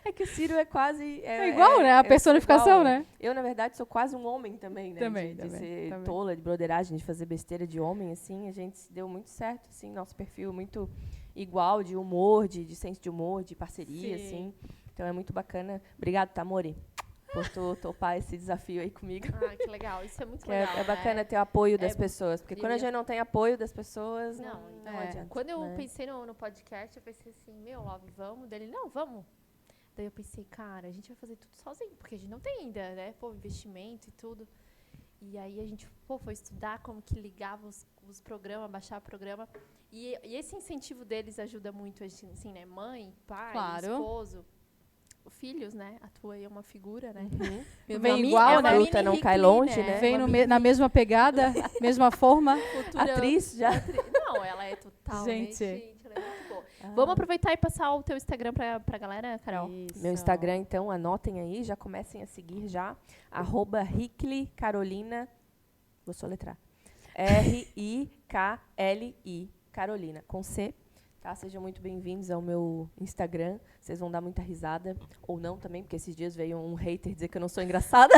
É que o Ciro é quase... É igual, né? A personificação, né? Eu, na verdade, sou quase um homem também, né? Também, de também, ser também. tola, de broderagem, de fazer besteira de homem, assim. A gente se deu muito certo, assim. Nosso perfil muito igual, de humor, de senso de humor, de parceria, Sim. assim. Então, é muito bacana. Obrigado, Tamori, por tu topar esse desafio aí comigo. Ah, que legal. Isso é muito Que legal. é bacana né? ter o apoio das É, pessoas. Porque quando a Lívia. gente não tem apoio das pessoas, Não, não é. adianta. Quando eu né? pensei no podcast, eu pensei assim, Love, vamos? Dele, não, vamos. Daí eu pensei, cara, a gente vai fazer tudo sozinho, porque a gente não tem ainda, né? Pô, investimento e tudo. E aí a gente, foi estudar como que ligava os programas, baixar o programa. E esse incentivo deles ajuda muito, assim, né? Mãe, pai, Claro. esposo, filhos, né? A tua aí é uma figura, né? Vem igual, a né? fruta não cai longe, né? Vem Uma na mesma pegada, mesma forma. futura Atriz já. Não, ela é totalmente... Gente. ela é muito boa. Vamos aproveitar e passar o teu Instagram pra galera, Carol? Meu Instagram, então, anotem aí, já comecem a seguir já. @RikliCarolina. Vou soletrar. RIKLI Carolina, com C. Tá? Sejam muito bem-vindos ao meu Instagram. Vocês vão dar muita risada. Ou não também, porque esses dias veio um hater dizer que eu não sou engraçada.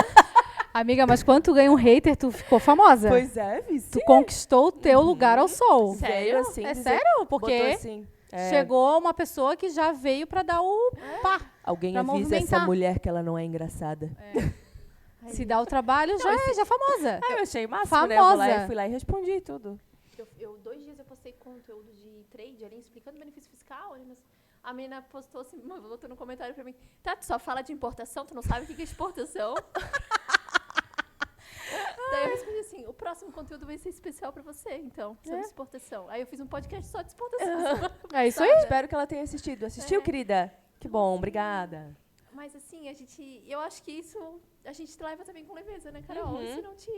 Amiga, mas quando tu ganha um hater, tu ficou famosa. Pois é, vice. Tu conquistou o teu lugar ao sol. Sério? Veio assim, É dizer- sério? botou Porque assim, chegou uma pessoa que já veio pra dar o pá. alguém pra avisa essa movimentar. mulher que ela não é engraçada. Se dá o trabalho, já é famosa. Eu achei massa, né? Eu fui lá e respondi tudo. 2 dias eu postei conteúdo de trade ali, explicando o benefício fiscal. Ali a menina postou assim, botou no comentário pra mim, tá, tu só fala de importação, tu não sabe o que é exportação? Daí eu respondi assim, o próximo conteúdo vai ser especial pra você, então, sobre exportação. Aí eu fiz um podcast só de exportação. É isso aí. Espero que ela tenha assistido. Assistiu, querida? Que bom, obrigada. Mas assim, eu acho que isso a gente leva também com leveza, né, Carol? Uhum. Isso não te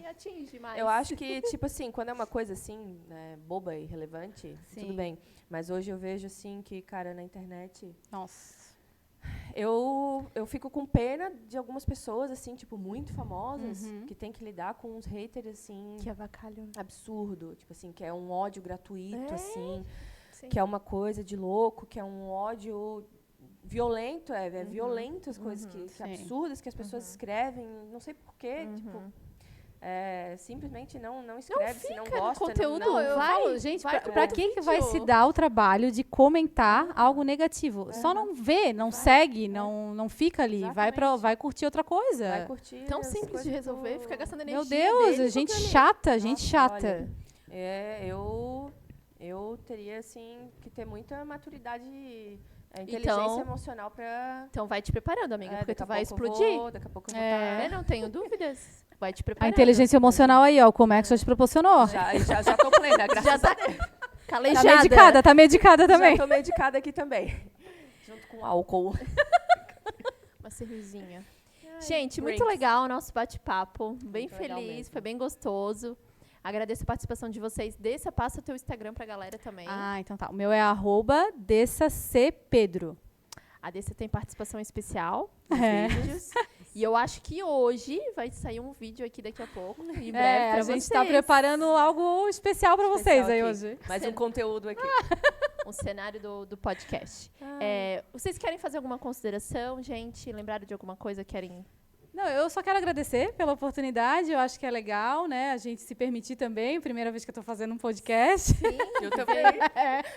atinge mais. Eu acho que, tipo assim, quando é uma coisa assim, né, boba e irrelevante, Sim. tudo bem. Mas hoje eu vejo, assim, que, cara, na internet... Nossa. Eu fico com pena de algumas pessoas, assim, tipo, muito famosas, que tem que lidar com uns haters, assim... Que avacalham. Absurdo. Tipo assim, que é um ódio gratuito, assim. Sim. Que é uma coisa de louco, que é um ódio... violento, é violento as coisas que absurdas que as pessoas escrevem, não sei porquê, tipo, simplesmente não escreve, se não gosta. Conteúdo, não, eu Vai, falo, gente, vai pra pro que vai vídeo. se dar o trabalho de comentar algo negativo? Só não vê, não segue, não fica ali. Exatamente. Vai curtir outra coisa. vai curtir. Tão as simples de coisas resolver, do- fica gastando energia. Meu Deus, dele, gente tudo ali. chata, gente Nossa, chata. olha, eu teria, assim, que ter muita maturidade, inteligência emocional pra... Então vai te preparando, amiga, porque daqui tu a vai pouco eu explodir. vou, daqui a pouco eu vou Eu não tenho dúvidas. Vai te A preparando. inteligência emocional aí, ó, o Comex já te proporcionou. Já tô plena, graças Já a tá Deus. calejada. Tá medicada também. Já tô medicada aqui também. Junto com álcool. Uma cervejinha. Gente, muito drinks. legal o nosso bate-papo. Bem Muito legal feliz, mesmo. foi bem gostoso. Agradeço a participação de vocês. Passa o teu Instagram pra galera também. Ah, então tá. O meu é @DessaCPedro. A Dessa tem participação especial nos É. vídeos. E eu acho que hoje vai sair um vídeo aqui daqui a pouco, em breve, É, pra a gente vocês. tá preparando algo especial pra vocês Especial aí aqui. hoje. Mais um conteúdo aqui. Um cenário do podcast. Vocês querem fazer alguma consideração, gente? Lembraram de alguma coisa? Querem... Não, eu só quero agradecer pela oportunidade. Eu acho que é legal, né? A gente se permitir também. Primeira vez que eu tô fazendo um podcast. Sim, Eu também.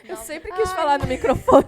Eu Não. sempre quis falar no microfone.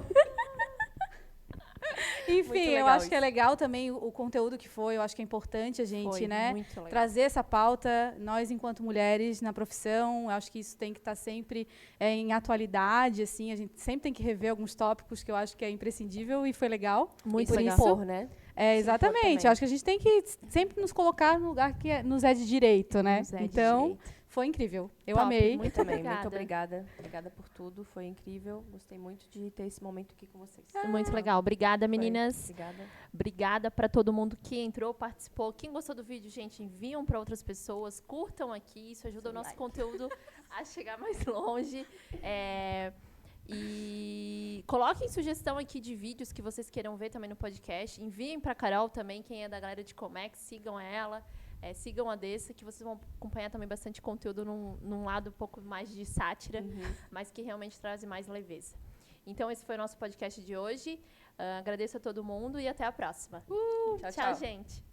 Enfim, Muito eu legal acho que é isso. legal também o conteúdo que foi. Eu acho que é importante a gente, Foi né? muito legal. Trazer essa pauta, nós enquanto mulheres na profissão, eu acho que isso tem que estar sempre em atualidade, assim, a gente sempre tem que rever alguns tópicos que eu acho que é imprescindível e foi legal. Muito por legal. isso, Impor, né? exatamente, também. eu acho que a gente tem que sempre nos colocar no lugar que nos é de direito, né? Nos é de Então, direito. foi incrível. Eu Top, amei. muito Também, obrigada. muito obrigada. Obrigada por tudo, foi incrível. Gostei muito de ter esse momento aqui com vocês. Muito legal. Obrigada, meninas. Obrigada. Obrigada para todo mundo que entrou, participou. Quem gostou do vídeo, gente, enviam para outras pessoas. Curtam aqui, isso ajuda o nosso conteúdo a chegar mais longe. E coloquem sugestão aqui de vídeos que vocês queiram ver também no podcast. Enviem para Carol também, quem é da galera de Comex, sigam ela. Sigam a Dessa, que vocês vão acompanhar também bastante conteúdo num lado um pouco mais de sátira, mas que realmente traz mais leveza. Então, esse foi o nosso podcast de hoje. Agradeço a todo mundo e até a próxima. Tchau, gente.